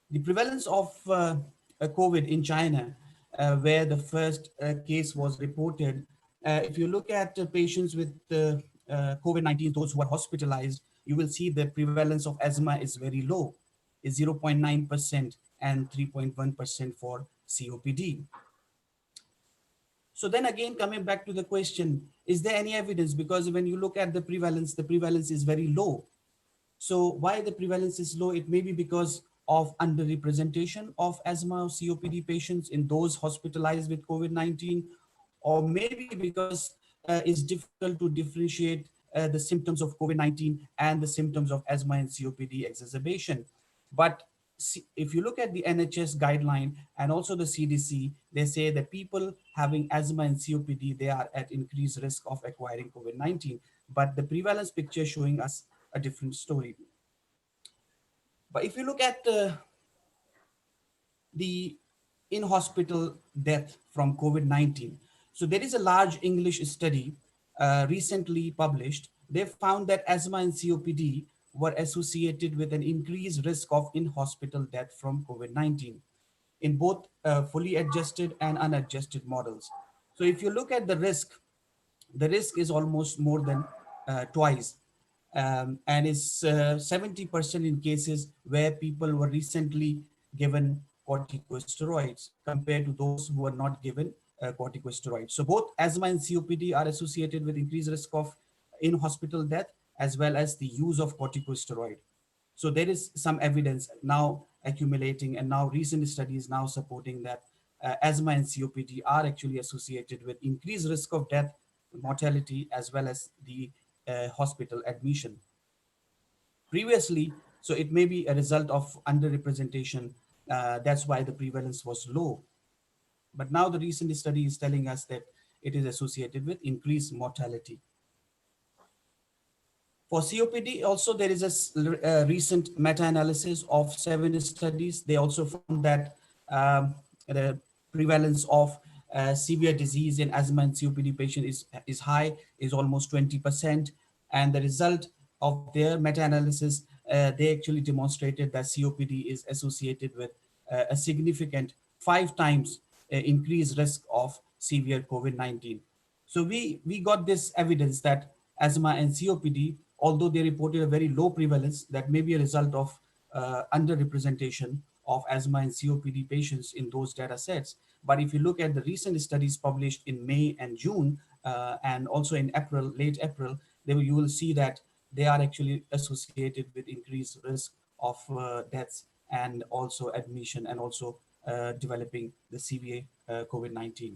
The prevalence of COVID in China, where the first case was reported, if you look at patients with COVID-19, those who are hospitalized, you will see the prevalence of asthma is very low, is 0.9% and 3.1% for COPD. So then again, coming back to the question, is there any evidence? Because when you look at the prevalence is very low. So why the prevalence is low? It may be because of underrepresentation of asthma or COPD patients in those hospitalized with COVID-19, or maybe because it's difficult to differentiate the symptoms of COVID-19 and the symptoms of asthma and COPD exacerbation. But if you look at the NHS guideline and also the CDC, they say that people having asthma and COPD, they are at increased risk of acquiring COVID-19. But the prevalence picture showing us a different story. But if you look at the in-hospital death from COVID-19, so there is a large English study recently published. They found that asthma and COPD were associated with an increased risk of in-hospital death from COVID-19 in both fully adjusted and unadjusted models. So if you look at the risk is almost more than twice, and is 70% in cases where people were recently given corticosteroids compared to those who were not given corticosteroids. So both asthma and COPD are associated with increased risk of in-hospital death as well as the use of corticosteroid. So there is some evidence now accumulating, and now recent studies now supporting that asthma and COPD are actually associated with increased risk of death, mortality, as well as the hospital admission. Previously, so it may be a result of underrepresentation. That's why the prevalence was low. But now the recent study is telling us that it is associated with increased mortality. For COPD, also there is a recent meta-analysis of 7 studies. They also found that the prevalence of severe disease in asthma and COPD patients is high, is almost 20%. And the result of their meta-analysis, they actually demonstrated that COPD is associated with a significant 5 times increased risk of severe COVID-19. So we got this evidence that asthma and COPD, although they reported a very low prevalence, that may be a result of underrepresentation of asthma and COPD patients in those data sets. But if you look at the recent studies published in May and June, and also in April, late April, you will see that they are actually associated with increased risk of deaths and also admission and also developing the severe COVID-19.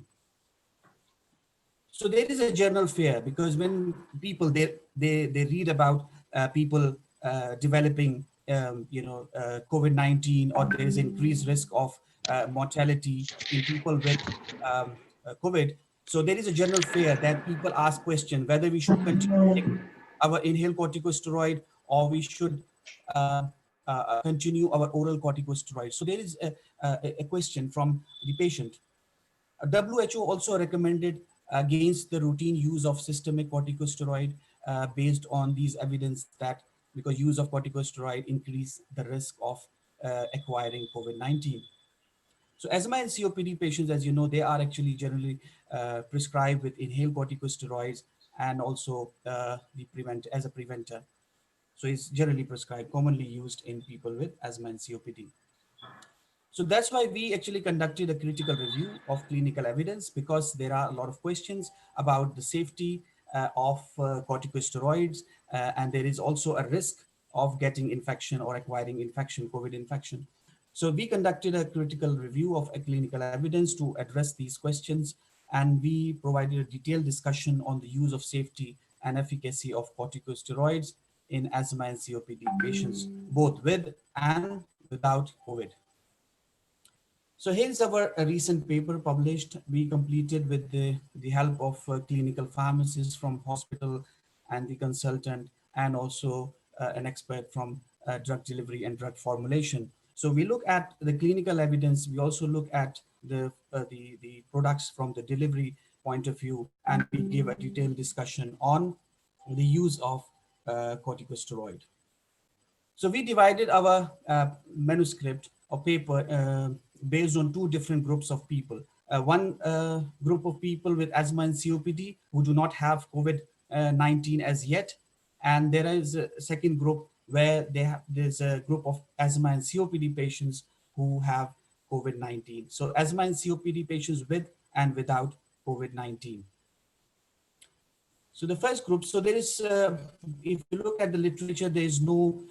So there is a general fear, because when people they read about people developing COVID-19, or there is increased risk of mortality in people with COVID. So there is a general fear that people ask question whether we should continue taking our inhaled corticosteroid, or we should continue our oral corticosteroid. So there is a question from the patient. WHO also recommended against the routine use of systemic corticosteroid based on these evidence that because use of corticosteroid increase the risk of acquiring COVID-19. So asthma and COPD patients, as you know, they are actually generally prescribed with inhaled corticosteroids and also as a preventer. So it's generally prescribed, commonly used in people with asthma and COPD. So that's why we actually conducted a critical review of clinical evidence, because there are a lot of questions about the safety of corticosteroids, and there is also a risk of getting infection or acquiring infection, COVID infection. So we conducted a critical review of a clinical evidence to address these questions, and we provided a detailed discussion on the use of safety and efficacy of corticosteroids in asthma and COPD patients, both with and without COVID. So here's our recent paper published. We completed with the help of clinical pharmacists from hospital and the consultant, and also an expert from drug delivery and drug formulation. So we look at the clinical evidence. We also look at the products from the delivery point of view, and we give a detailed discussion on the use of corticosteroid. So we divided our manuscript or paper based on two different groups of people. One group of people with asthma and COPD who do not have COVID-19 as yet. And there is a second group where there's a group of asthma and COPD patients who have COVID-19. So asthma and COPD patients with and without COVID-19. So the first group, so there is, if you look at the literature, there is no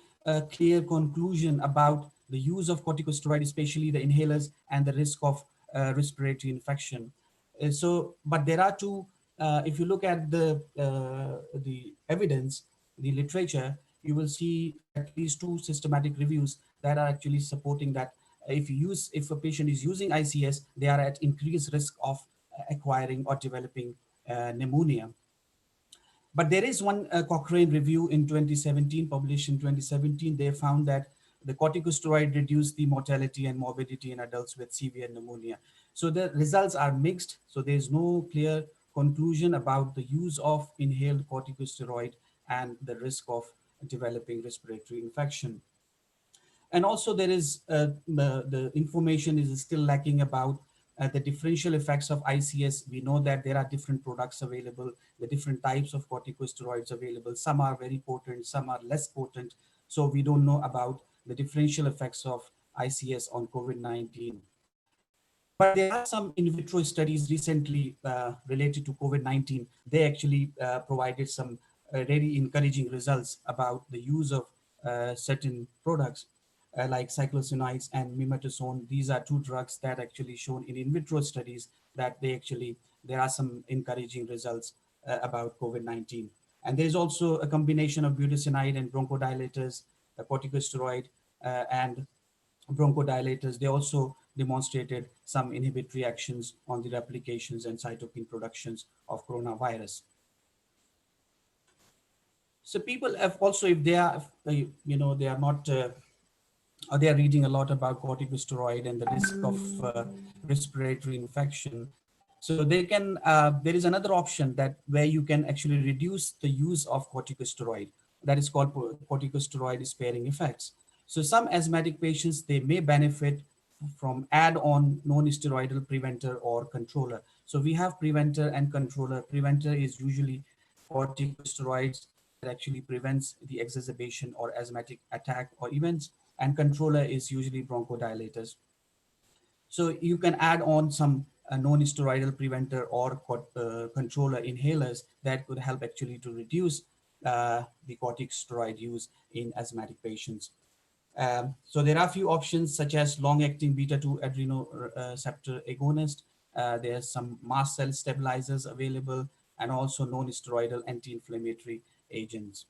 clear conclusion about the use of corticosteroid, especially the inhalers, and the risk of respiratory infection. But there are two, if you look at the evidence, the literature, you will see at least two systematic reviews that are actually supporting that if a patient is using ICS, they are at increased risk of acquiring or developing pneumonia. But there is one Cochrane review in 2017, published in 2017. They found that the corticosteroid reduced the mortality and morbidity in adults with severe pneumonia. So the results are mixed. So there is no clear conclusion about the use of inhaled corticosteroid and the risk of developing respiratory infection. And also there is the information is still lacking about the differential effects of ICS. We know that there are different products available, the different types of corticosteroids available. Some are very potent, some are less potent. So we don't know about the differential effects of ICS on COVID-19. But there are some in vitro studies recently related to COVID-19. They actually provided some very encouraging results about the use of certain products like cyclosinides and mimetosone. These are two drugs that actually shown in vitro studies that there are some encouraging results about COVID-19. And there's also a combination of budesonide and bronchodilators, a corticosteroid, and bronchodilators. They also demonstrated some inhibitory actions on the replications and cytokine productions of coronavirus. So people have also, if they are, they are not, or they are reading a lot about corticosteroid and the risk of respiratory infection. So they can, there is another option that where you can actually reduce the use of corticosteroid. That is called corticosteroid sparing effects. So some asthmatic patients, they may benefit from add-on non-steroidal preventer or controller. So we have preventer and controller. Preventer is usually corticosteroids that actually prevents the exacerbation or asthmatic attack or events, and controller is usually bronchodilators. So you can add on some non-steroidal preventer or controller inhalers that could help actually to reduce the corticosteroid use in asthmatic patients. So there are a few options such as long-acting beta-2 adrenoceptor agonist. There's some mast cell stabilizers available, and also non-steroidal anti-inflammatory agents.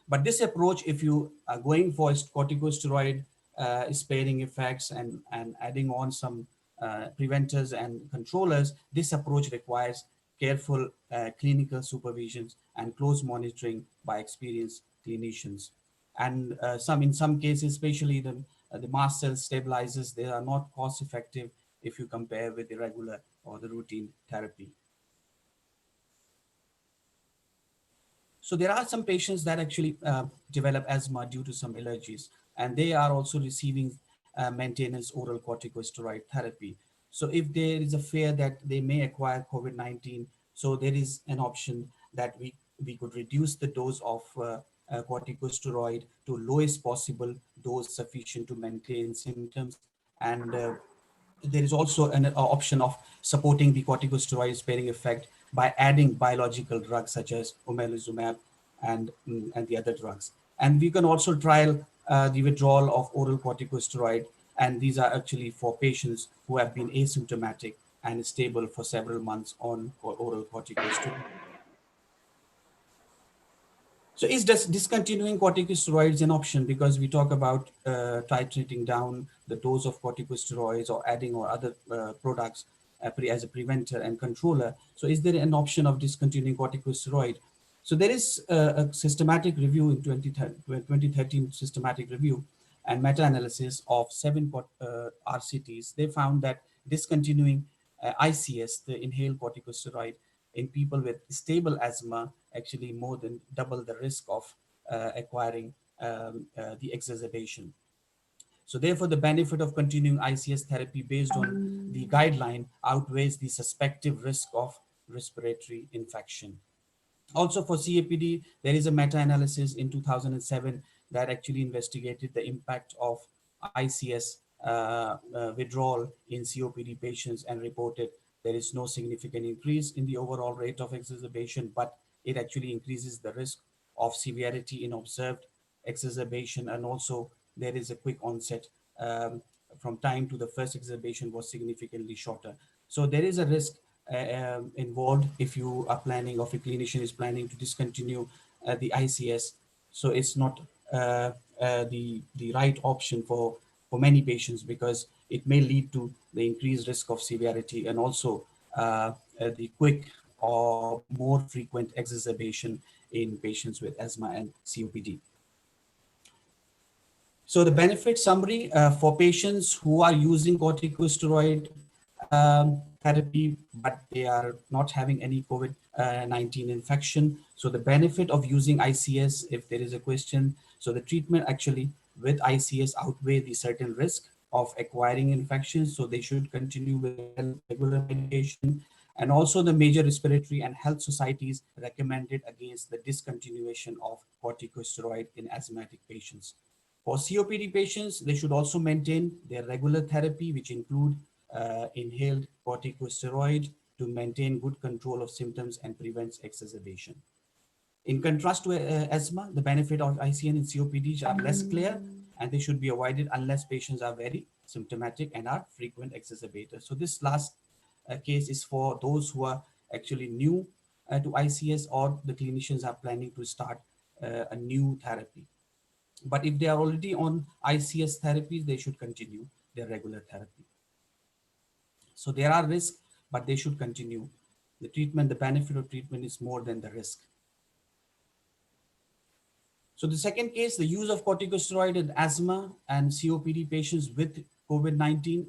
But this approach, if you are going for corticosteroid sparing effects and adding on some preventers and controllers, this approach requires careful clinical supervisions and close monitoring by experienced clinicians. And in some cases, especially the mast cell stabilizers, they are not cost effective if you compare with the regular or the routine therapy. So there are some patients that actually develop asthma due to some allergies, and they are also receiving maintenance oral corticosteroid therapy. So if there is a fear that they may acquire COVID-19, so there is an option that we could reduce the dose of corticosteroid to lowest possible dose sufficient to maintain symptoms And there is also an option of supporting the corticosteroid sparing effect by adding biological drugs such as omalizumab and the other drugs. And we can also trial the withdrawal of oral corticosteroid, and these are actually for patients who have been asymptomatic and stable for several months on oral corticosteroid. So is discontinuing corticosteroids an option? Because we talk about titrating down the dose of corticosteroids or adding or other products as a preventer and controller. So is there an option of discontinuing corticosteroid? So there is a systematic review in 2013 systematic review and meta-analysis of 7 RCTs. They found that discontinuing ICS, the inhaled corticosteroid, in people with stable asthma actually more than double the risk of acquiring the exacerbation. So therefore, the benefit of continuing ICS therapy based on the guideline outweighs the suspected risk of respiratory infection. Also for COPD, there is a meta-analysis in 2007 that actually investigated the impact of ICS withdrawal in COPD patients and reported there is no significant increase in the overall rate of exacerbation, but it actually increases the risk of severity in observed exacerbation, and also there is a quick onset from time to the first exacerbation was significantly shorter. So there is a risk involved if you are planning, or if a clinician is planning to discontinue the ICS. So it's not the right option for many patients, because it may lead to the increased risk of severity and also the quick or more frequent exacerbation in patients with asthma and COPD. So the benefit summary for patients who are using corticosteroid therapy, but they are not having any COVID-19 infection. So the benefit of using ICS, if there is a question, so the treatment actually with ICS outweigh the certain risk of acquiring infections. So they should continue with regular medication. And also the major respiratory and health societies recommended against the discontinuation of corticosteroid in asthmatic patients. For COPD patients, they should also maintain their regular therapy, which include inhaled corticosteroid to maintain good control of symptoms and prevents exacerbation. In contrast to asthma, the benefit of ICN in COPD are less clear, and they should be avoided unless patients are very symptomatic and are frequent exacerbators. So this last case is for those who are actually new to ICS, or the clinicians are planning to start a new therapy. But if they are already on ICS therapies, they should continue their regular therapy. So there are risks, but they should continue the treatment. The benefit of treatment is more than the risk. So the second case, the use of corticosteroid in asthma and COPD patients with COVID-19.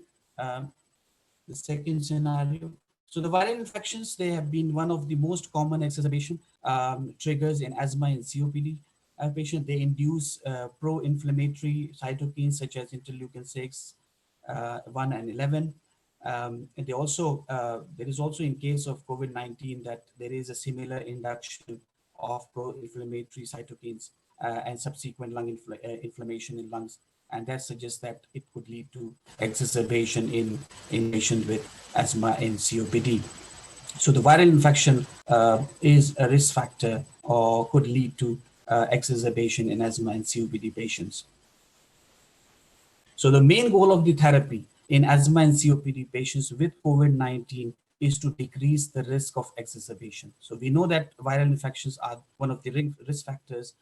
The second scenario. So the viral infections, they have been one of the most common exacerbation triggers in asthma and COPD patients. They induce pro-inflammatory cytokines such as interleukin-6, 1 and 11. And they also, there is also in case of COVID-19 that there is a similar induction of pro-inflammatory cytokines and subsequent lung inflammation in lungs. And that suggests that it could lead to exacerbation in patients with asthma and COPD. So the viral infection is a risk factor or could lead to exacerbation in asthma and COPD patients. So the main goal of the therapy in asthma and COPD patients with COVID-19 is to decrease the risk of exacerbation. So we know that viral infections are one of the risk factors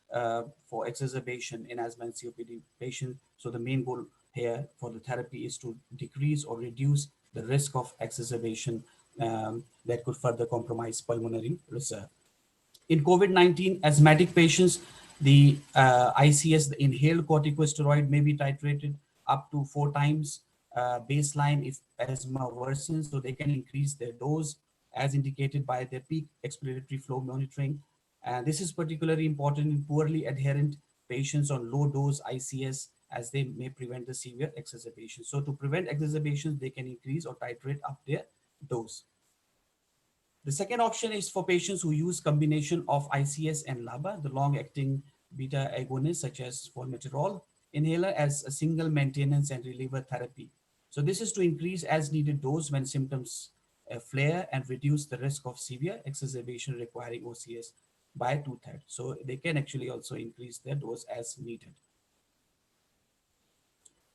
for exacerbation in asthma and COPD patients. So the main goal here for the therapy is to decrease or reduce the risk of exacerbation that could further compromise pulmonary reserve. In COVID-19 asthmatic patients, the ICS, the inhaled corticosteroid, may be titrated up to 4 times baseline if asthma worsens, so they can increase their dose as indicated by their peak expiratory flow monitoring. And this is particularly important in poorly adherent patients on low dose ICS, as they may prevent the severe exacerbation. So to prevent exacerbations, they can increase or titrate up their dose. The second option is for patients who use combination of ICS and LABA, the long-acting beta agonist such as formoterol inhaler, as a single maintenance and reliever therapy. So this is to increase as needed dose when symptoms flare and reduce the risk of severe exacerbation requiring OCS by 2/3. So they can actually also increase their dose as needed.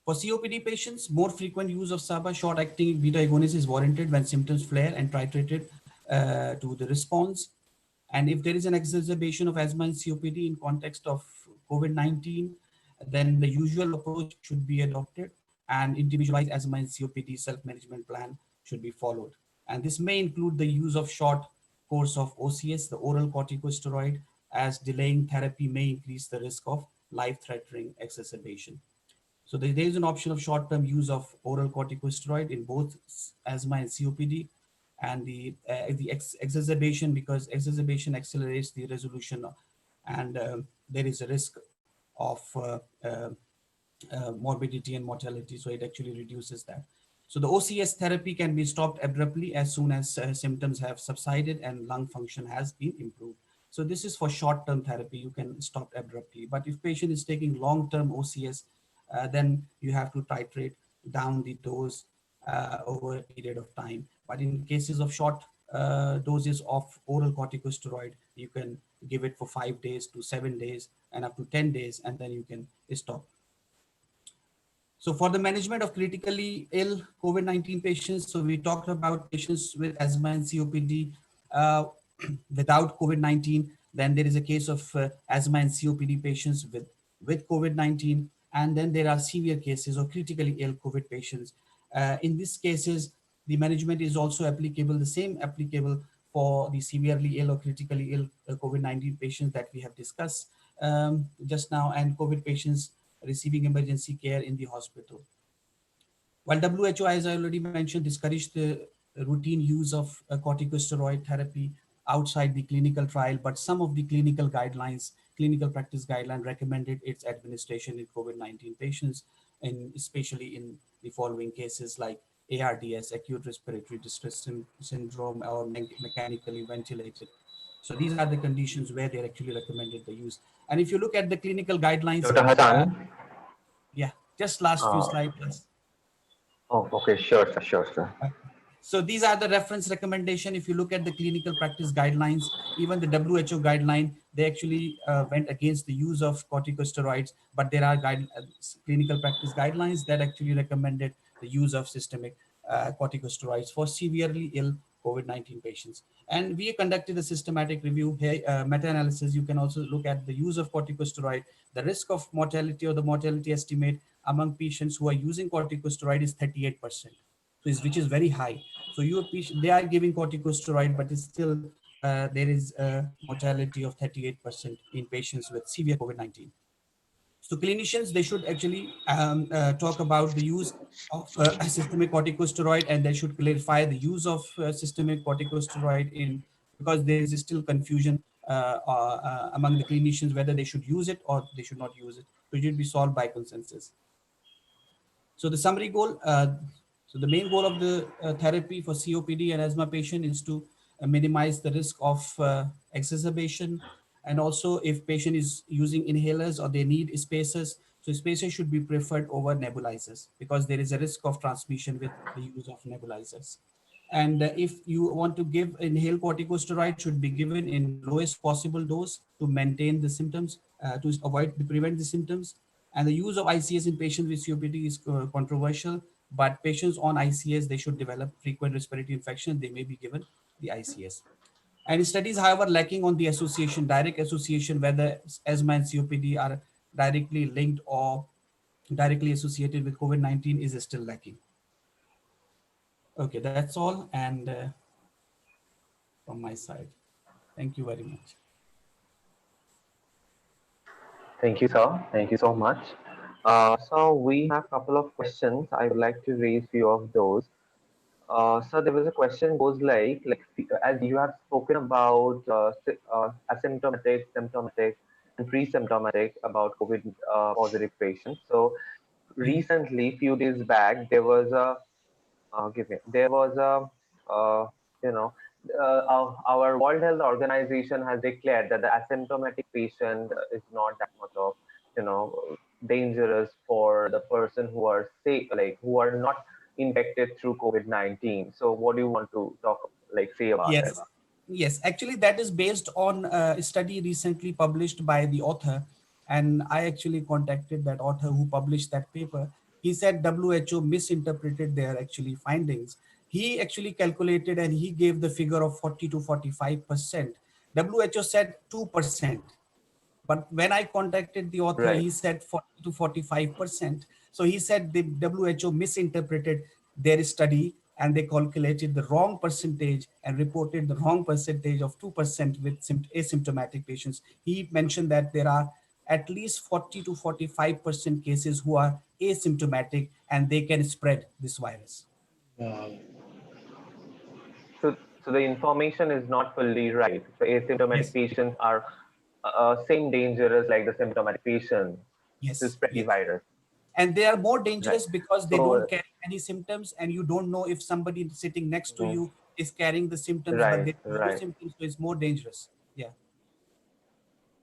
For COPD patients, more frequent use of SABA short-acting beta agonist is warranted when symptoms flare and titrated to the response. And if there is an exacerbation of asthma and COPD in context of COVID-19, then the usual approach should be adopted and individualized asthma and COPD self-management plan should be followed. And this may include the use of short course of OCS, the oral corticosteroid, as delaying therapy may increase the risk of life-threatening exacerbation. So there is an option of short-term use of oral corticosteroid in both asthma and COPD, and the exacerbation, because exacerbation accelerates the resolution, and there is a risk of morbidity and mortality, so it actually reduces that. So the OCS therapy can be stopped abruptly as soon as symptoms have subsided and lung function has been improved. So this is for short-term therapy, you can stop abruptly. But if patient is taking long-term OCS, then you have to titrate down the dose over a period of time. But in cases of short doses of oral corticosteroid, you can give it for 5 days to 7 days and up to 10 days, and then you can stop. So for the management of critically ill COVID-19 patients, so we talked about patients with asthma and COPD without COVID-19. Then there is a case of asthma and COPD patients with COVID-19. And then there are severe cases of critically ill COVID patients. In these cases, the management is also applicable, the same applicable for the severely ill or critically ill COVID-19 patients that we have discussed just now, and COVID patients receiving emergency care in the hospital. While WHO, as I already mentioned, discouraged the routine use of corticosteroid therapy outside the clinical trial, but some of the clinical guidelines, clinical practice guideline recommended its administration in COVID-19 patients, and especially in the following cases like ARDS, acute respiratory distress syndrome, or mechanically ventilated. So these are the conditions where they actually recommended the use. And if you look at the clinical guidelines, Dr. Hassan. yeah, just last few Uh, slides. oh, okay, sure, sir, sure, sir. So these are the reference recommendation. If you look at the clinical practice guidelines, even the WHO guideline, they actually went against the use of corticosteroids, but there are clinical practice guidelines that actually recommended the use of systemic corticosteroids for severely ill COVID-19 patients. And we conducted a systematic review, meta-analysis. You can also look at the use of corticosteroid, the risk of mortality or the mortality estimate among patients who are using corticosteroid is 38%. So which is very high. So they are giving corticosteroid, but it's still there is a mortality of 38% in patients with severe COVID-19. So clinicians, they should actually talk about the use of systemic corticosteroid, and they should clarify the use of systemic corticosteroid in, because there is still confusion among the clinicians whether they should use it or they should not use it. So it should be solved by consensus. So the summary goal, so the main goal of the therapy for COPD and asthma patient is to minimize the risk of exacerbation. And also if patient is using inhalers or they need spacers, so spacers should be preferred over nebulizers because there is a risk of transmission with the use of nebulizers. And if you want to give inhaled corticosteroid, should be given in lowest possible dose to maintain the symptoms, to prevent the symptoms. And the use of ICS in patients with COPD is controversial, but patients on ICS, they should develop frequent respiratory infection. They may be given the ICS. And studies, however, lacking on the association, direct association, whether asthma and COPD are directly linked or directly associated with COVID-19 is still lacking. Okay, that's all. And from my side, thank you very much. Thank you, sir. Thank you so much. So we have a couple of questions. I would like to raise few of those. So there was a question goes like as you have spoken about asymptomatic, symptomatic, and pre-symptomatic about COVID positive patients. So recently, few days back, there was a there was a uh, you know our World Health Organization has declared that the asymptomatic patient is not that much of dangerous for the person who are sick, like who are not infected through COVID-19. So what do you want to say about it? Yes, yes. Actually, that is based on a study recently published by the author, and I actually contacted that author who published that paper. He said WHO misinterpreted their actually findings. He actually calculated and he gave the figure of 40 to 45%. WHO said 2%. But when I contacted the author, Right. he said 40 to 45%. So he said the WHO misinterpreted their study and they calculated the wrong percentage and reported the wrong percentage of 2% with asymptomatic patients. He mentioned that there are at least 40 to 45% cases who are asymptomatic and they can spread this virus. So the information is not fully right. So asymptomatic Yes, patients are same dangerous like the symptomatic patients to yes, spread the yes. virus. And they are more Right. dangerous because they don't So carry any symptoms and you don't know if somebody sitting next to mm, you is carrying the symptoms, but right, they have no right. symptoms, so it's more dangerous. Yeah.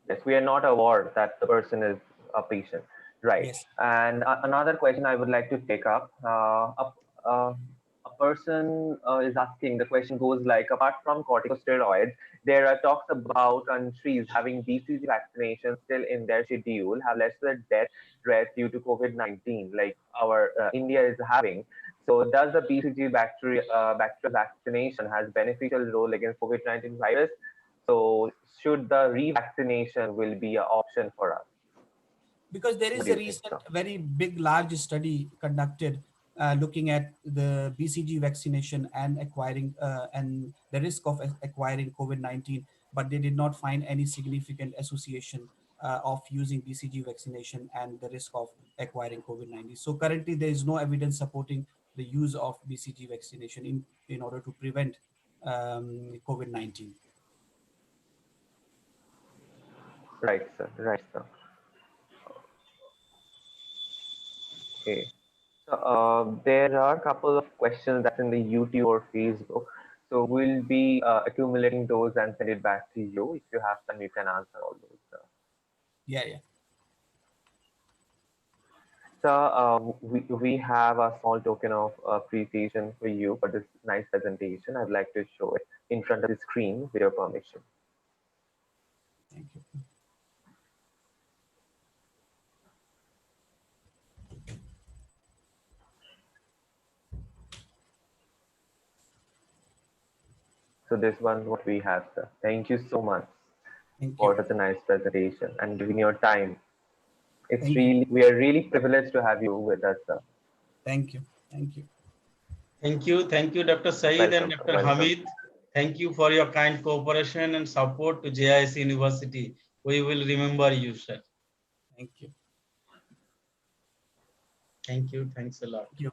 Yes, we are not aware that the person is a patient. Right. Yes. And another question I would like to take up. A person is asking, the question goes like, apart from corticosteroids, there are talks about countries having BCG vaccination still in their schedule, have lesser death rate due to COVID-19, like our India is having. So does the BCG bacterial vaccination has beneficial role against COVID-19 virus? So should the revaccination will be an option for us? Because there What is do a you think, recent sir? very big large study conducted looking at the BCG vaccination and acquiring and the risk of acquiring COVID-19, but they did not find any significant association of using BCG vaccination and the risk of acquiring COVID-19. So currently there is no evidence supporting the use of BCG vaccination in order to prevent COVID-19. Right, sir. Right, sir. Okay. So there are a couple of questions that's in the YouTube or Facebook. So we'll be accumulating those and send it back to you. If you have time, you can answer all those. Sir. Yeah, yeah. So we have a small token of appreciation for you for this nice presentation. I'd like to show it in front of the screen with your permission. Thank you. So this one what we have, sir. Thank you so much Thank for you. such a nice presentation and giving your time. It's Thank you. really, we are really privileged to have you with us, sir. Thank you. Thank you. Thank you, Dr. Saeed and Welcome, sir. Dr. Welcome. Hamid. Thank you for your kind cooperation and support to JISU University. We will remember you, sir. Thank you. Thank you. Thanks a lot. Thank you.